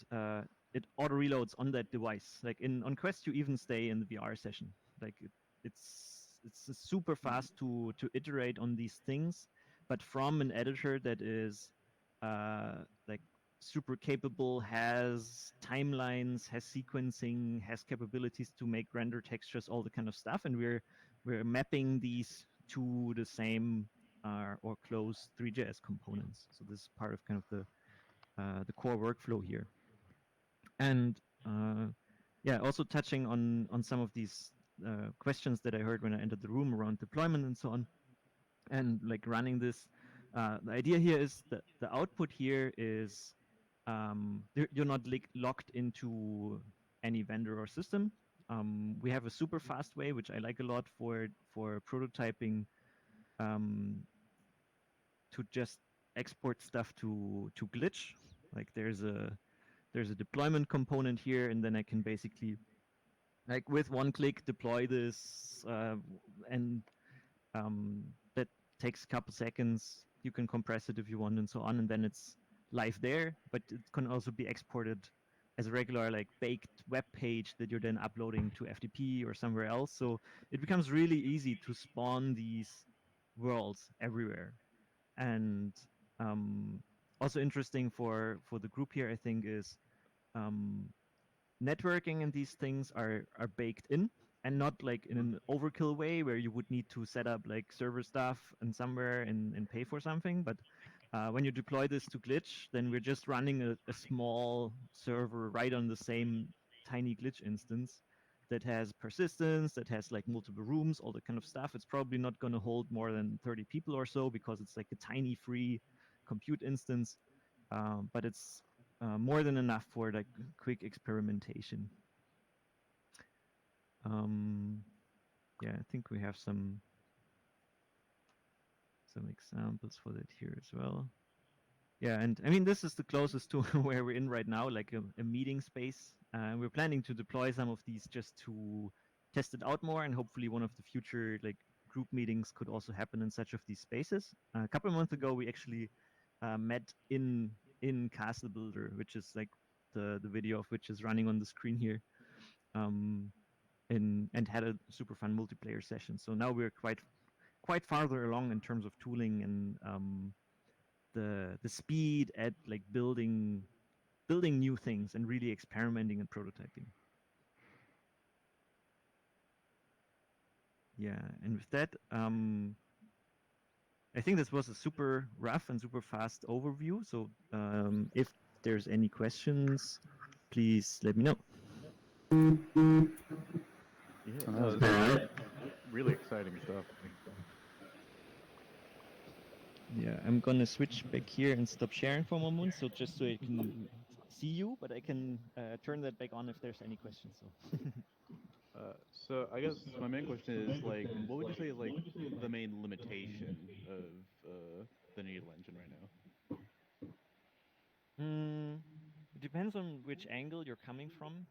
it auto reloads on that device. Like on Quest, you even stay in the VR session. Like it's super fast to iterate on these things, but from an editor that is like super capable, has timelines, has sequencing, has capabilities to make render textures, all the kind of stuff, and we're mapping these to the same or close 3JS components. So this is part of kind of the core workflow here. And yeah, also touching on some of these questions that I heard when I entered the room around deployment and so on, and like running this. The idea here is that the output here is you're not locked into any vendor or system. We have a super fast way, which I like a lot for prototyping, to just export stuff to glitch. Like there's a deployment component here, and then I can basically, like with one click, deploy this, and that takes a couple seconds. You can compress it if you want, and so on, and then it's live there. But it can also be exported as a regular, like baked web page that you're then uploading to FTP or somewhere else. So it becomes really easy to spawn these worlds everywhere. And also interesting for the group here, I think, is networking and these things are baked in, and not like in an overkill way where you would need to set up like server stuff and somewhere and pay for something. But when you deploy this to Glitch, then we're just running a small server right on the same tiny Glitch instance that has persistence, that has like multiple rooms, all that kind of stuff. It's probably not going to hold more than 30 people or so because it's like a tiny free compute instance. But it's more than enough for like quick experimentation. Yeah, I think we have some examples for that here as well. Yeah, and I mean, this is the closest to where we're in right now, like a meeting space. We're planning to deploy some of these just to test it out more, and hopefully one of the future like group meetings could also happen in such of these spaces. A couple of months ago, we actually met in Castle Builder, which is like the video of which is running on the screen here, and had a super fun multiplayer session. So now we're quite farther along in terms of tooling and the speed at like building new things and really experimenting and prototyping. Yeah, and with that, I think this was a super rough and super fast overview. So if there's any questions, please let me know. Yeah, Oh, this is really exciting stuff. Yeah, I'm gonna switch back here and stop sharing for a moment, so just so I can see you, but I can turn that back on if there's any questions. So I guess my main question is like, what would you say is like the main limitation of the Needle engine right now? It depends on which angle you're coming from.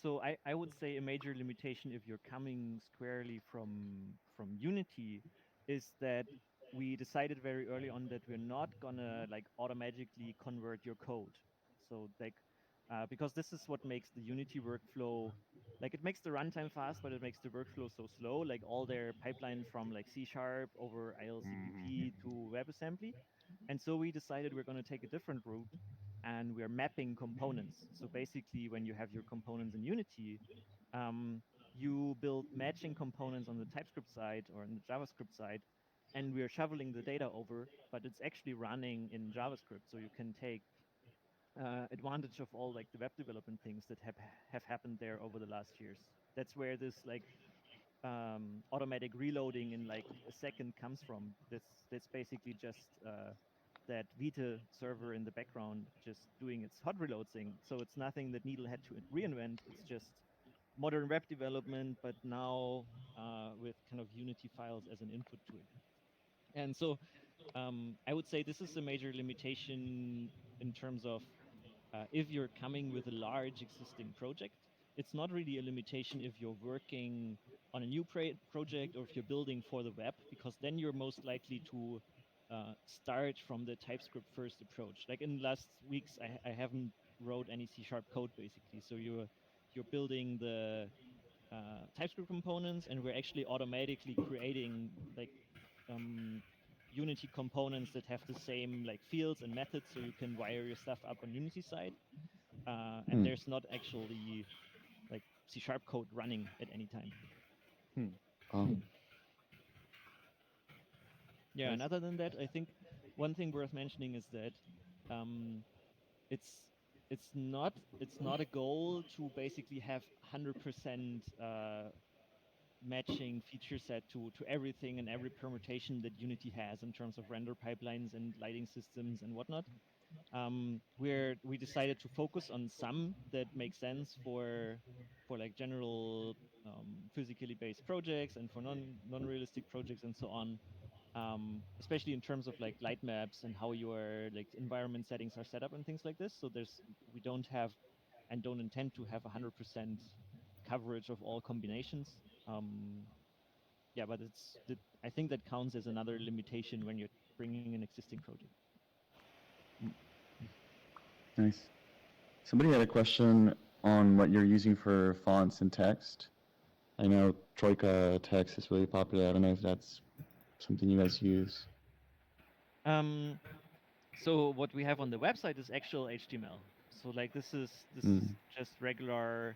So I would say a major limitation if you're coming squarely from Unity is that we decided very early on that we're not gonna like automatically convert your code. So like because this is what makes the Unity workflow, like it makes the runtime fast, but it makes the workflow so slow. Like all their pipeline from like C# over ILCPP to WebAssembly. And so we decided we're going to take a different route, and we're mapping components. So basically, when you have your components in Unity, you build matching components on the TypeScript side or on the JavaScript side, and we're shoveling the data over, but it's actually running in JavaScript. So you can take advantage of all like the web development things that have happened there over the last years. That's where this like automatic reloading in like a second comes from. That's basically just that Vita server in the background just doing its hot reload thing. So it's nothing that Needle had to reinvent. It's just modern web development, but now with kind of Unity files as an input to it. And so I would say this is a major limitation in terms of if you're coming with a large existing project. It's not really a limitation if you're working on a new project or if you're building for the web, because then you're most likely to start from the TypeScript first approach. Like in the last weeks, I haven't wrote any C# code basically. So you're building the TypeScript components, and we're actually automatically creating like Unity components that have the same like fields and methods, so you can wire your stuff up on Unity side. And there's not actually like C# code running at any time. Oh, Yeah, and Nice. other than that, I think one thing worth mentioning is that um, it's it's not a goal to basically have 100% matching feature set to everything and every permutation that Unity has in terms of render pipelines and lighting systems and whatnot. Where we decided to focus on some that make sense for like general physically based projects and for non-realistic projects and so on. Especially in terms of like light maps and how your like environment settings are set up and things like this. So we don't have and don't intend to have 100% coverage of all combinations. Yeah, but I think that counts as another limitation when you're bringing an existing project. nice. Somebody had a question on what you're using for fonts and text. I know Troika text is really popular. I don't know if that's something you guys use. So what we have on the website is actual HTML. So like this is just regular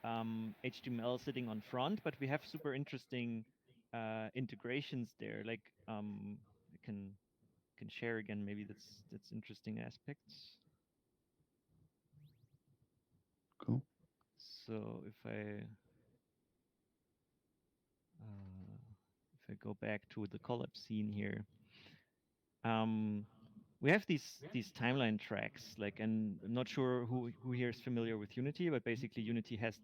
HTML sitting on front, but we have super interesting integrations there. Like I can share again. Maybe that's interesting aspects. Cool. So if I go back to the collab scene here, we have these timeline tracks. Like, and I'm not sure who here is familiar with Unity, but basically Unity has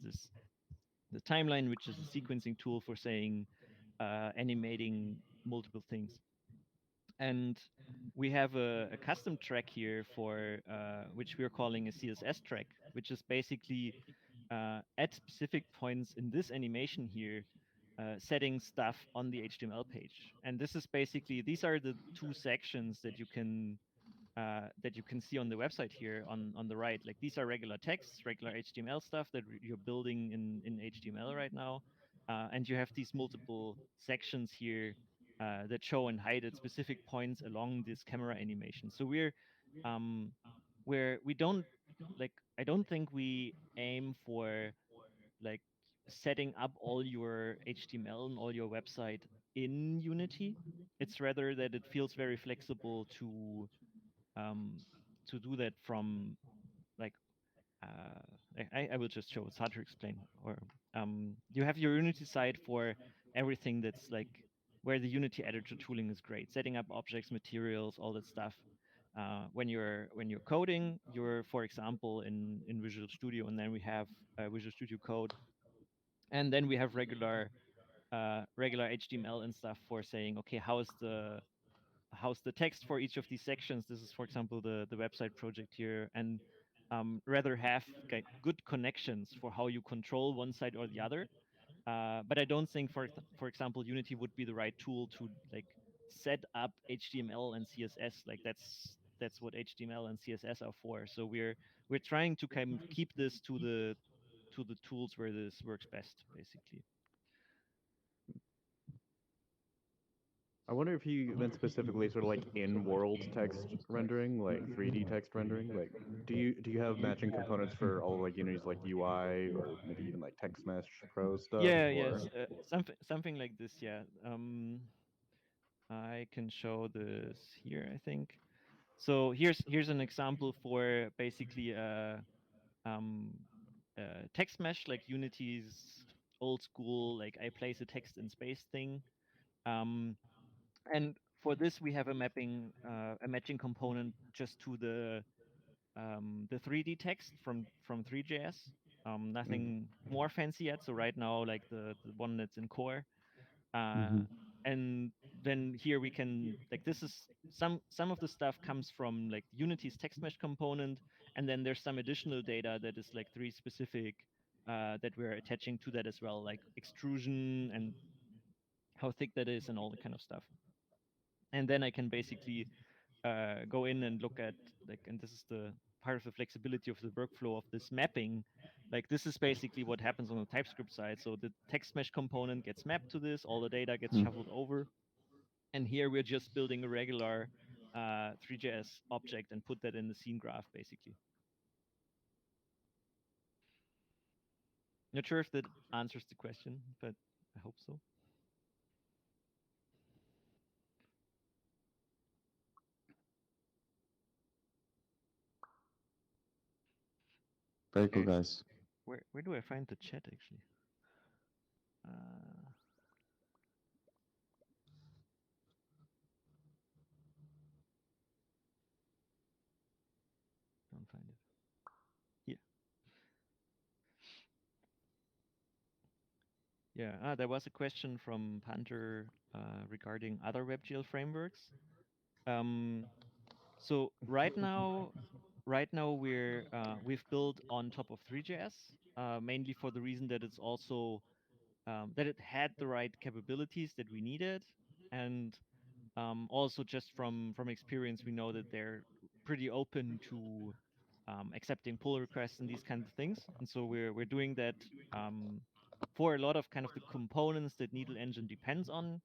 the timeline, which is a sequencing tool for saying animating multiple things. And we have a custom track here for which we're calling a CSS track, which is basically at specific points in this animation here, setting stuff on the HTML page. And this is basically, these are the two sections that you can see on the website here on the right. Like these are regular texts, regular HTML stuff that you're building in HTML right now. And you have these multiple sections here that show and hide at specific points along this camera animation. So we don't like, I don't think we aim for like setting up all your HTML and all your website in Unity. It's rather that it feels very flexible to do that from like I will just show, it's hard to explain. Or you have your Unity side for everything that's like where the Unity editor tooling is great, setting up objects, materials, all that stuff. When you're coding, you're, for example, in Visual Studio, and then we have Visual Studio Code, and then we have regular HTML and stuff for saying, okay, how's the text for each of these sections. This is, for example, the website project here, and rather have good connections for how you control one side or the other. But I don't think, for example, Unity would be the right tool to like set up HTML and CSS. Like that's what HTML and CSS are for. So we're trying to kind of keep this to the tools where this works best, basically. I wonder if he meant specifically sort of like in-world text rendering, like 3D text rendering. Like, do you have matching components for all of like Unity's like UI or maybe even like Text Mesh Pro stuff? Yeah, Or... yes, something like this. Yeah. I can show this here, I think. So here's an example for basically text mesh, like Unity's old school, like I place a text in space thing. And for this, we have a matching component just to the 3D text from 3JS. Nothing more fancy yet. So right now, like the one that's in core. and then here we can, like, this is some of the stuff comes from like Unity's text mesh component, and then there's some additional data that is like 3 specific that we're attaching to that as well, like extrusion and how thick that is and all the kind of stuff. And then I can basically go in and look at, like, and this is the part of the flexibility of the workflow of this mapping. Like, this is basically what happens on the TypeScript side. So the text mesh component gets mapped to this, all the data gets shuffled over. And here we're just building a regular 3JS object and put that in the scene graph, basically. Not sure if that answers the question, but I hope so. Very cool, guys. Where do I find the chat, actually? Don't find it. Here. Yeah, there was a question from Panther regarding other WebGL frameworks. So right now we've built on top of 3JS, mainly for the reason that it's also that it had the right capabilities that we needed, and also just from experience, we know that they're pretty open to accepting pull requests and these kinds of things. And so we're doing that for a lot of kind of the components that Needle Engine depends on.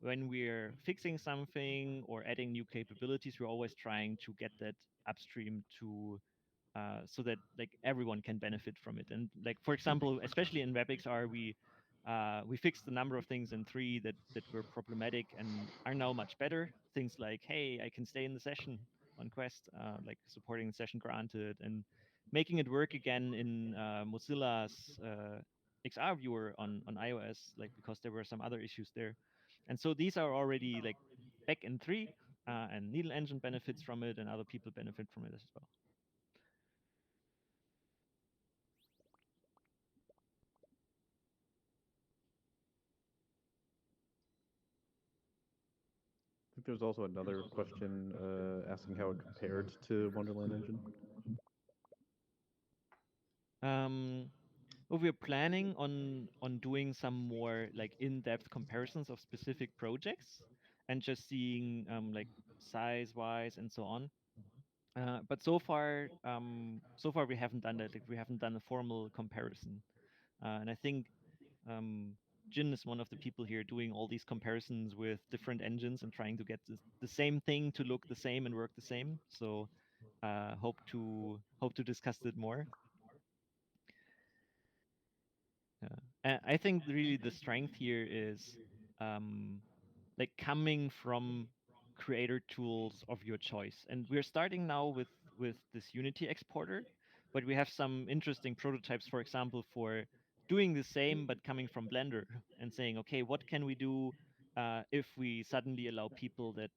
When we're fixing something or adding new capabilities, we're always trying to get that upstream to so that like everyone can benefit from it. And like, for example, especially in WebXR, we fixed a number of things in 3 that were problematic and are now much better. Things like, hey, I can stay in the session on Quest, like supporting session granted and making it work again in Mozilla's XR viewer on iOS, like, because there were some other issues there. And so these are already like back in 3, and Needle Engine benefits from it and other people benefit from it as well. I think there's also another question asking how it compared to Wonderland Engine. Well, we're planning on doing some more like in-depth comparisons of specific projects and just seeing like size-wise and so on. But so far we haven't done that. Like, we haven't done a formal comparison. And I think Jin is one of the people here doing all these comparisons with different engines and trying to get the same thing to look the same and work the same. So hope to discuss it more. I think really the strength here is like coming from creator tools of your choice. And we're starting now with this Unity exporter, but we have some interesting prototypes, for example, for doing the same but coming from Blender and saying, okay, what can we do if we suddenly allow people that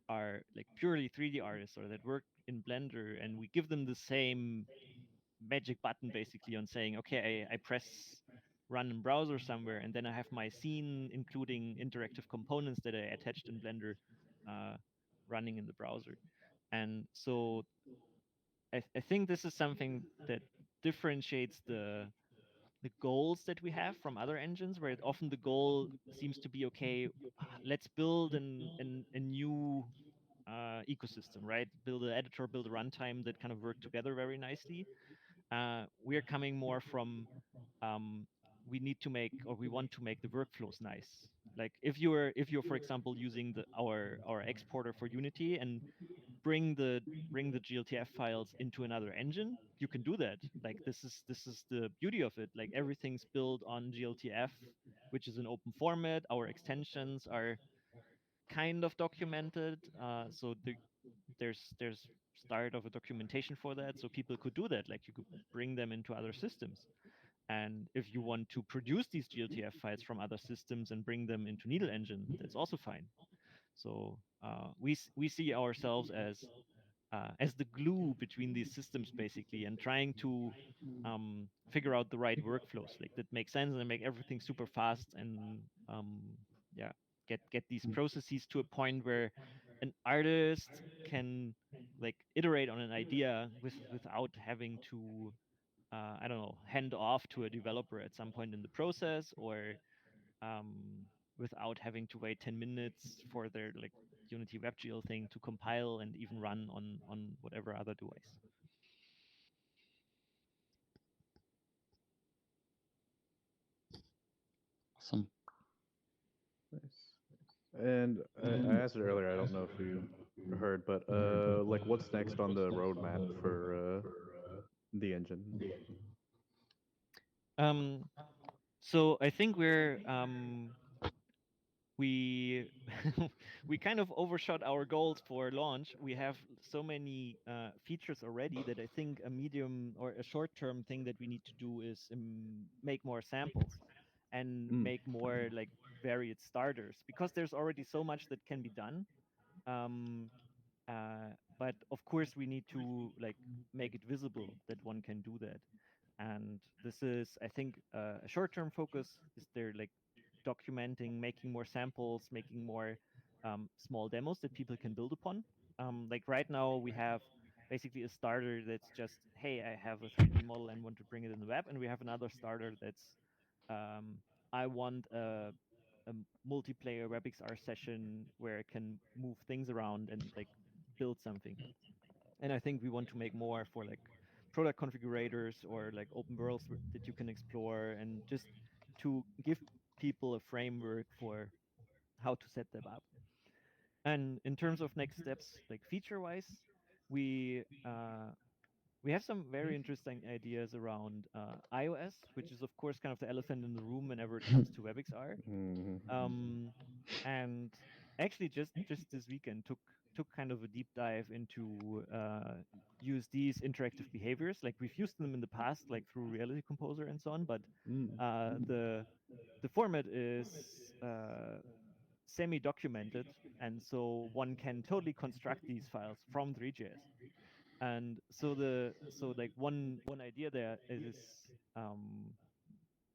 are like purely 3D artists or that work in Blender, and we give them the same magic button basically on saying, okay, I press run in browser somewhere, and then I have my scene, including interactive components that I attached in Blender, running in the browser. And so I think this is something that differentiates the goals that we have from other engines, where often the goal seems to be, okay, let's build a new ecosystem, right? Build an editor, build a runtime that kind of work together very nicely. We are coming more from we need to make, or we want to make the workflows nice. Like, if you're for example using our exporter for Unity and bring the GLTF files into another engine, you can do that. Like, this is the beauty of it. Like, everything's built on GLTF, which is an open format. Our extensions are kind of documented, so there's start of a documentation for that, so people could do that. Like, you could bring them into other systems, and if you want to produce these GLTF files from other systems and bring them into Needle Engine, that's also fine. So we see ourselves as the glue between these systems, basically, and trying to figure out the right workflows like that make sense and make everything super fast. And yeah, get these processes to a point where an artist can like iterate on an idea without having to I don't know, hand off to a developer at some point in the process, or without having to wait 10 minutes for their like Unity WebGL thing to compile and even run on whatever other device. Awesome. Nice. And I asked it earlier. I don't know if you heard, but like, what's next on the roadmap for the engine? So I think we we kind of overshot our goals for launch. We have so many features already that I think a medium or a short-term thing that we need to do is make more samples and make more like varied starters, because there's already so much that can be done. Um, but of course, we need to like make it visible that one can do that. And this is, I think, a short-term focus is there like documenting, making more samples, making more small demos that people can build upon. Like right now, we have basically a starter that's just, hey, I have a 3D model and want to bring it in the web, and we have another starter that's, I want a multiplayer WebXR session where I can move things around and like build something. And I think we want to make more for like product configurators or like open worlds that you can explore, and just to give people a framework for how to set them up. And in terms of next steps, like feature wise, we we have some very interesting ideas around iOS, which is of course kind of the elephant in the room whenever it comes to WebXR. And actually, just this weekend took kind of a deep dive into use these interactive behaviors. Like we've used them in the past, like through Reality Composer and so on, but the format is semi-documented, and so one can totally construct these files from 3JS. And so like one idea there is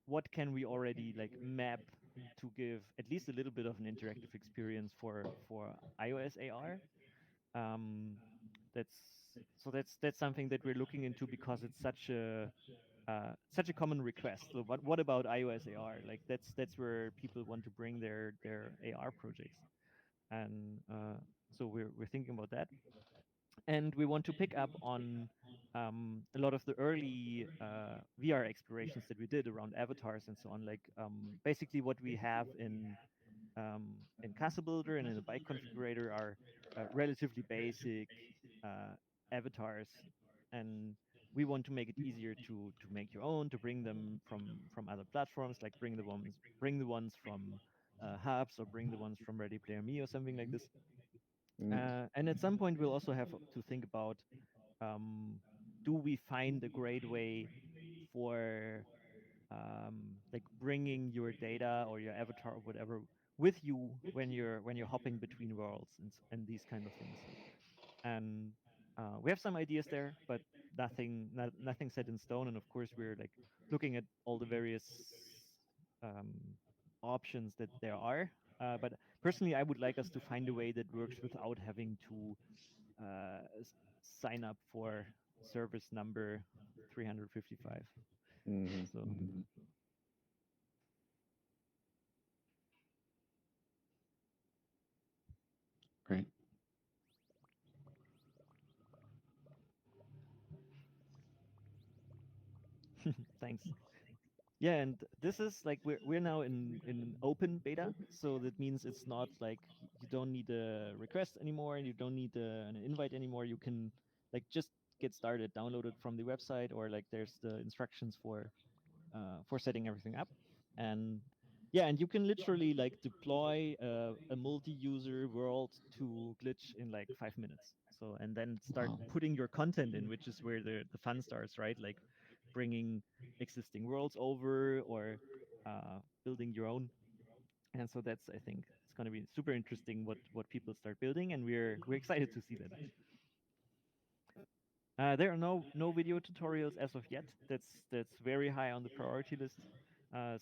what can we already like map to give at least a little bit of an interactive experience for iOS AR. That's something that we're looking into, because it's such a common request. So what about iOS AR? Like that's where people want to bring their AR projects, and so we're thinking about that. And we want to pick up on a lot of the early VR explorations that we did around avatars and so on. Like basically what we have in Castle Builder and in the bike configurator are relatively basic avatars, and we want to make it easier to make your own, to bring them from other platforms, like bring the ones from hubs, or bring the ones from Ready Player Me or something like this. And at some point, we'll also have to think about, do we find a great way for like bringing your data or your avatar or whatever with you when you're hopping between worlds and these kind of things. And we have some ideas there, but nothing set in stone. And of course, we're like looking at all the various options that there are. But personally, I would like us to find a way that works without having to sign up for service number 355. So Great. thanks. Yeah, and this is like we're now in open beta, so that means it's not like you don't need a request anymore, and you don't need an invite anymore. You can like just get started, download it from the website, or like there's the instructions for setting everything up. And yeah, and you can literally like deploy a multi-user world to Glitch in like 5 minutes. So and then start putting your content in, which is where the fun starts, right? Like bringing existing worlds over, or building your own. And so that's, I think it's going to be super interesting what people start building, and we're excited to see that. There are no video tutorials as of yet. That's very high on the priority list.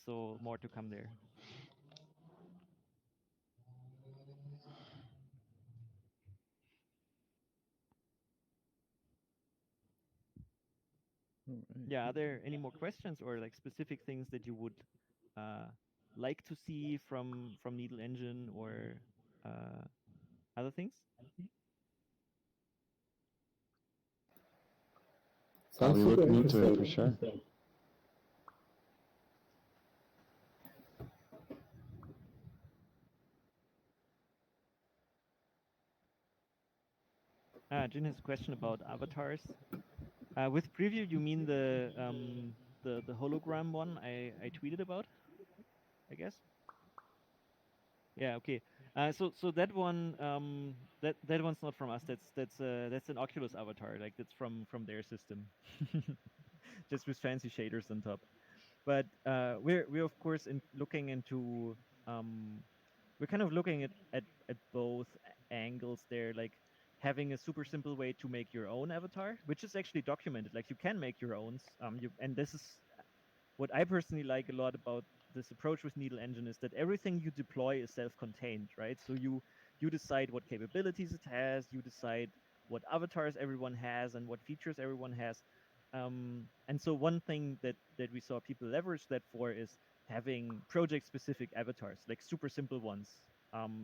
So more to come there. Yeah, are there any more questions or like specific things that you would like to see from Needle Engine or other things? We Sounds super looking into it interesting. for sure. Jin has a question about avatars. With preview, you mean the hologram one I tweeted about, I guess. Yeah. Okay. So that one that one's not from us. That's an Oculus avatar. Like that's from their system, just with fancy shaders on top. But we're of course looking into we're kind of looking at both angles there, like having a super simple way to make your own avatar, which is actually documented. Like you can make your own. And this is what I personally like a lot about this approach with Needle Engine is that everything you deploy is self-contained, right? So you decide what capabilities it has, you decide what avatars everyone has and what features everyone has. And so one thing that we saw people leverage that for is having project-specific avatars, like super simple ones.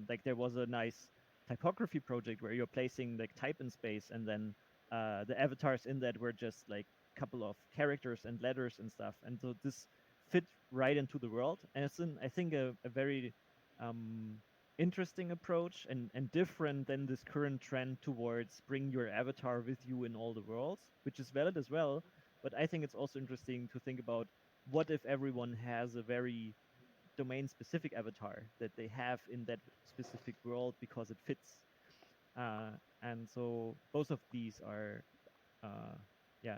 Like there was a nice typography project where you're placing like type in space, and then the avatars in that were just like couple of characters and letters and stuff, and so this fit right into the world, and it's I think a very interesting approach and different than this current trend towards bring your avatar with you in all the worlds, which is valid as well. But I think it's also interesting to think about what if everyone has a very domain specific avatar that they have in that specific world because it fits. And so both of these are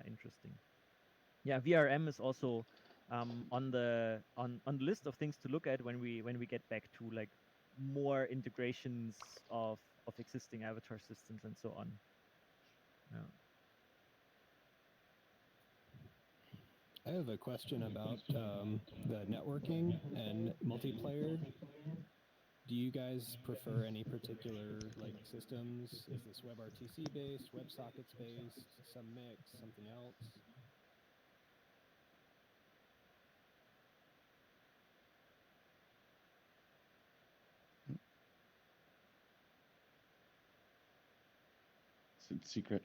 interesting. Yeah, VRM is also on the list of things to look at when we get back to like more integrations of existing avatar systems and so on. Yeah. I have a question about the networking and multiplayer. Do you guys prefer any particular like systems? Is this WebRTC based, WebSockets based, some mix, something else? It's secret.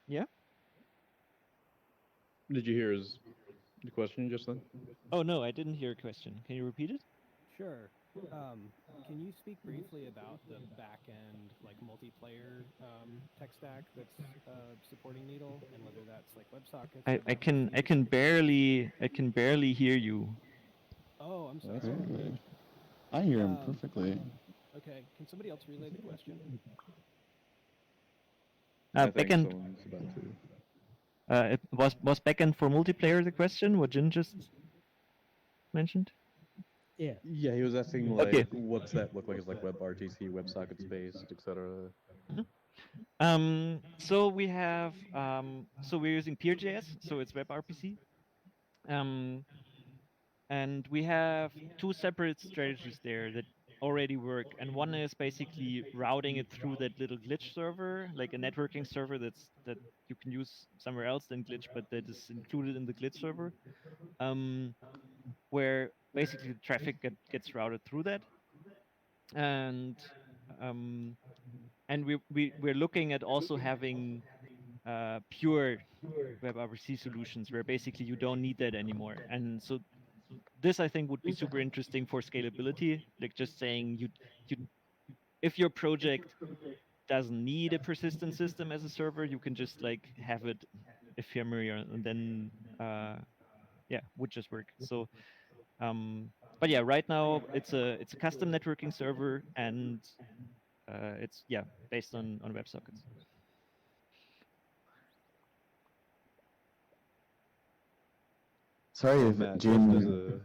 Yeah. Did you hear the question just then? Oh no, I didn't hear a question. Can you repeat it? Sure. Can you speak briefly about the back-end, like multiplayer tech stack that's supporting Needle, and whether that's like WebSockets? I can barely hear you. Oh, I'm sorry. Okay. I hear him perfectly. Okay, can somebody else relay the question? I think Backend. someone's about to. It was backend for multiplayer the question? What Jin just mentioned? Yeah, he was asking like, what's that look like? Is like WebRTC, WebSockets based, etc. So we have so we're using Peer.js, so it's WebRPC. And we have two separate strategies there that already work. And one is basically routing it through that little glitch server, like a networking server that you can use somewhere else than glitch, but that is included in the glitch server, where basically the traffic gets routed through that. And we're looking at also having pure WebRPC solutions where basically you don't need that anymore. And so this I think would be super interesting for scalability, like just saying you if your project doesn't need a persistent system as a server, you can just like have it ephemeral and then would just work. So but yeah, right now it's a custom networking server, and it's based on WebSockets. Sorry So if Matt, Jin.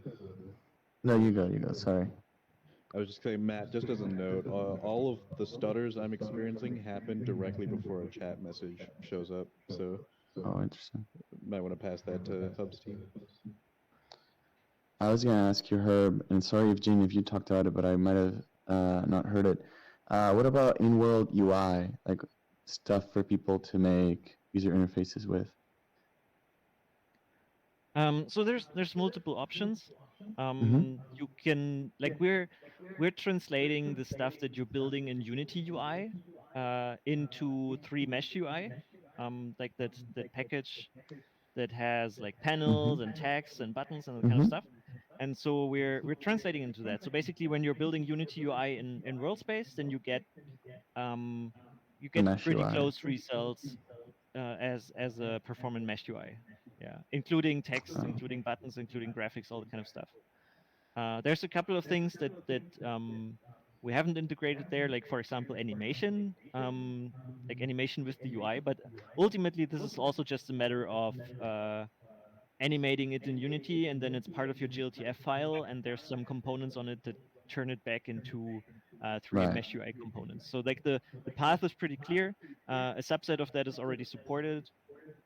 No, you go. Sorry. I was just saying, Matt, just as a note, all of the stutters I'm experiencing happen directly before a chat message shows up. So, Interesting. Might want to pass that to Hub's team. I was gonna ask you, Herb, and sorry if Jin, if you talked about it, but I might have not heard it. What about in-world UI, like stuff for people to make user interfaces with? So there's multiple options. Mm-hmm. You can like we're translating the stuff that you're building in Unity UI into 3 Mesh UI, like that package that has like panels and text and buttons and that kind of Mm-hmm. stuff. And so we're translating into that. So basically, when you're building Unity UI in world space, then um, you The get mesh pretty UI. close results as a performant mesh UI. Yeah, including text, Oh. including buttons, including graphics, all that kind of stuff. There's a couple of things that we haven't integrated there, like for example animation, like animation with the UI. But ultimately, this is also just a matter of animating it in Unity, and then it's part of your GLTF file, and there's some components on it that turn it back into 3 Right. Mesh UI components. So like the path is pretty clear. A subset of that is already supported,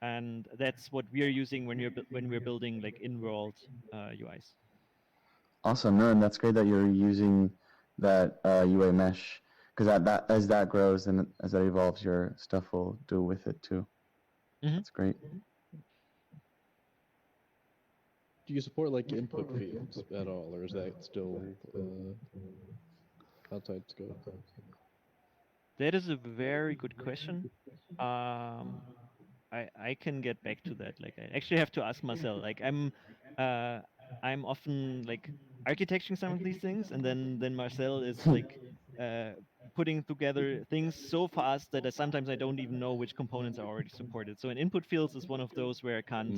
and that's what we're using when we're building like in-world UIs. Awesome. No, and that's great that you're using that UA mesh, because that as that grows and as that evolves, your stuff will do with it too. Mhm. That's great. Do you support like input fields at all, or is that still outside scope? That is a very good question. Um, I can get back to that. Like I actually have to ask myself. Like uh I'm often like architecting some of these things, and then Marcel is like uh putting together things so fast that sometimes I don't even know which components are already supported. So an input fields is one of those where I can't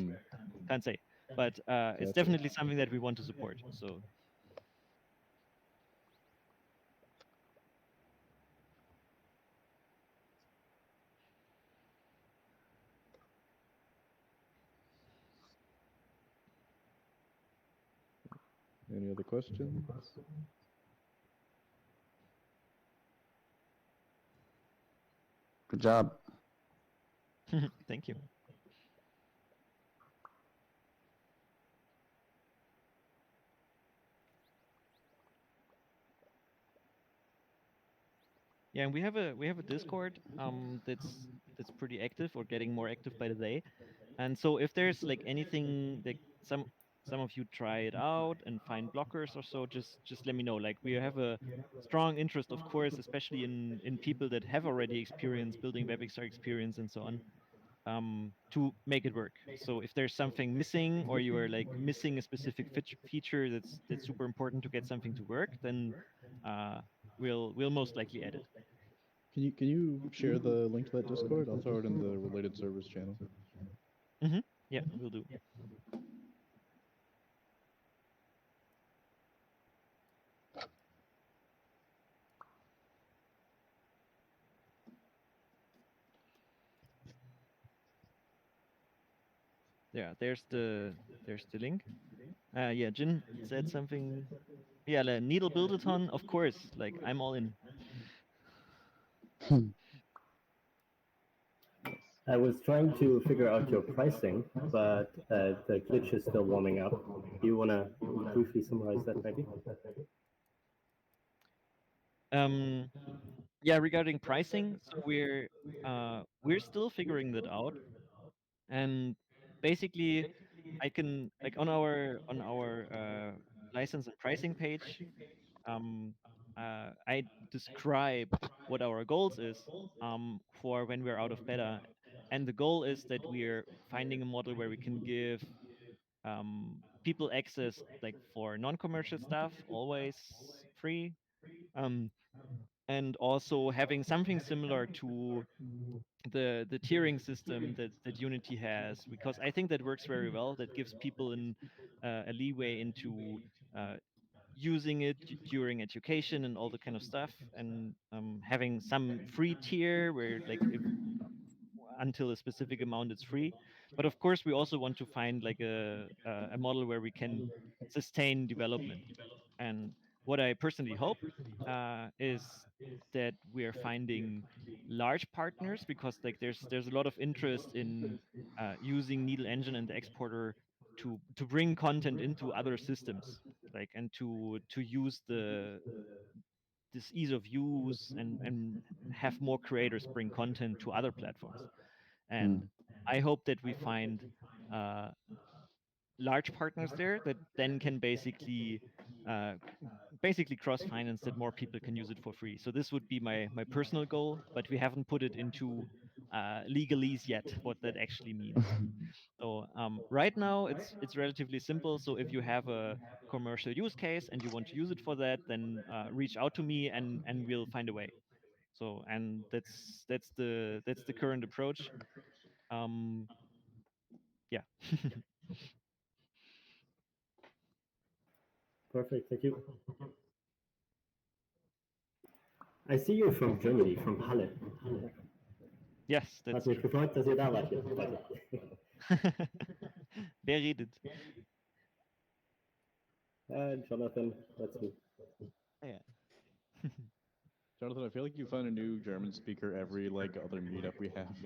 say, but it's Gotcha. definitely something that we want to support. So Any other questions? Good job. thank you. Yeah, and we have a Discord that's pretty active or getting more active by the day. And so if there's like anything that some of you try it out and find blockers or so, just let me know. Like we have a strong interest, of course, especially in people that have already experience building WebXR experience and so on, to make it work. So if there's something missing or you are like missing a specific feature that's super important to get something to work, then uh, we'll most likely add it. Can you share the link to that Discord? I'll throw it in the related servers channel. Yeah, we'll do. Yeah, there's the link. Yeah, Jin said something. Yeah, the needle build-a-thon, of course. Like I'm all in. I was trying to figure out your pricing, but the glitch is still warming up. Do you want to briefly summarize that, maybe? Um, yeah, regarding pricing, so we're still figuring that out, and basically, I can like on our license and pricing page, I describe what our goals is for when we're out of beta, and the goal is that we're finding a model where we can give people access like for non-commercial stuff always free, um, and also having something similar to the tiering system that Unity has, because I think that works very well. That gives people a leeway into using it during education and all the kind of stuff, and having some free tier where like if until a specific amount it's free. But of course we also want to find like a model where we can sustain development. And what I personally hope is that we are finding large partners, because like there's a lot of interest in using Needle Engine and the exporter to bring content into other systems, like, and to use this ease of use and have more creators bring content to other platforms. And I hope that we find large partners there that then can basically cross-finance that more people can use it for free. So this would be my personal goal, but we haven't put it into legalese yet, what that actually means. So right now it's relatively simple. So if you have a commercial use case and you want to use it for that, then reach out to me and we'll find a way. So and that's the current approach. Yeah. Perfect. Thank you. I see you're from Germany, from Halle. Yes, Hat that's mich true. gefreut, dass ihr da wart hier heute. Wer redet? Jonathan, that's me. Yeah. Jonathan, I feel like you find a new German speaker every like other meetup we have.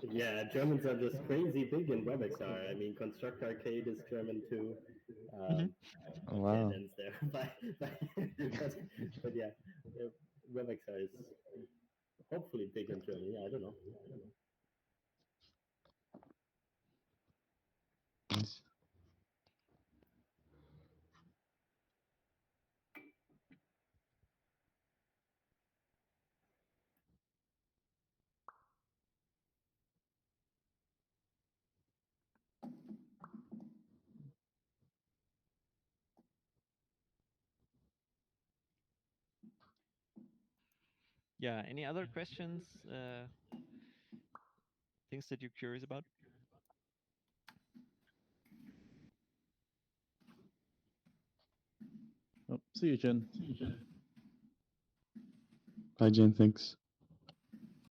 Yeah, Germans are just crazy big in WebXR. I mean, Construct Arcade is German too. Wow. It ends there. But yeah, WebXR is hopefully big in Germany. I don't know. Nice. Yeah. Any other questions? Things that you're curious about? Oh, see you, Jen. Bye, Jen. Thanks.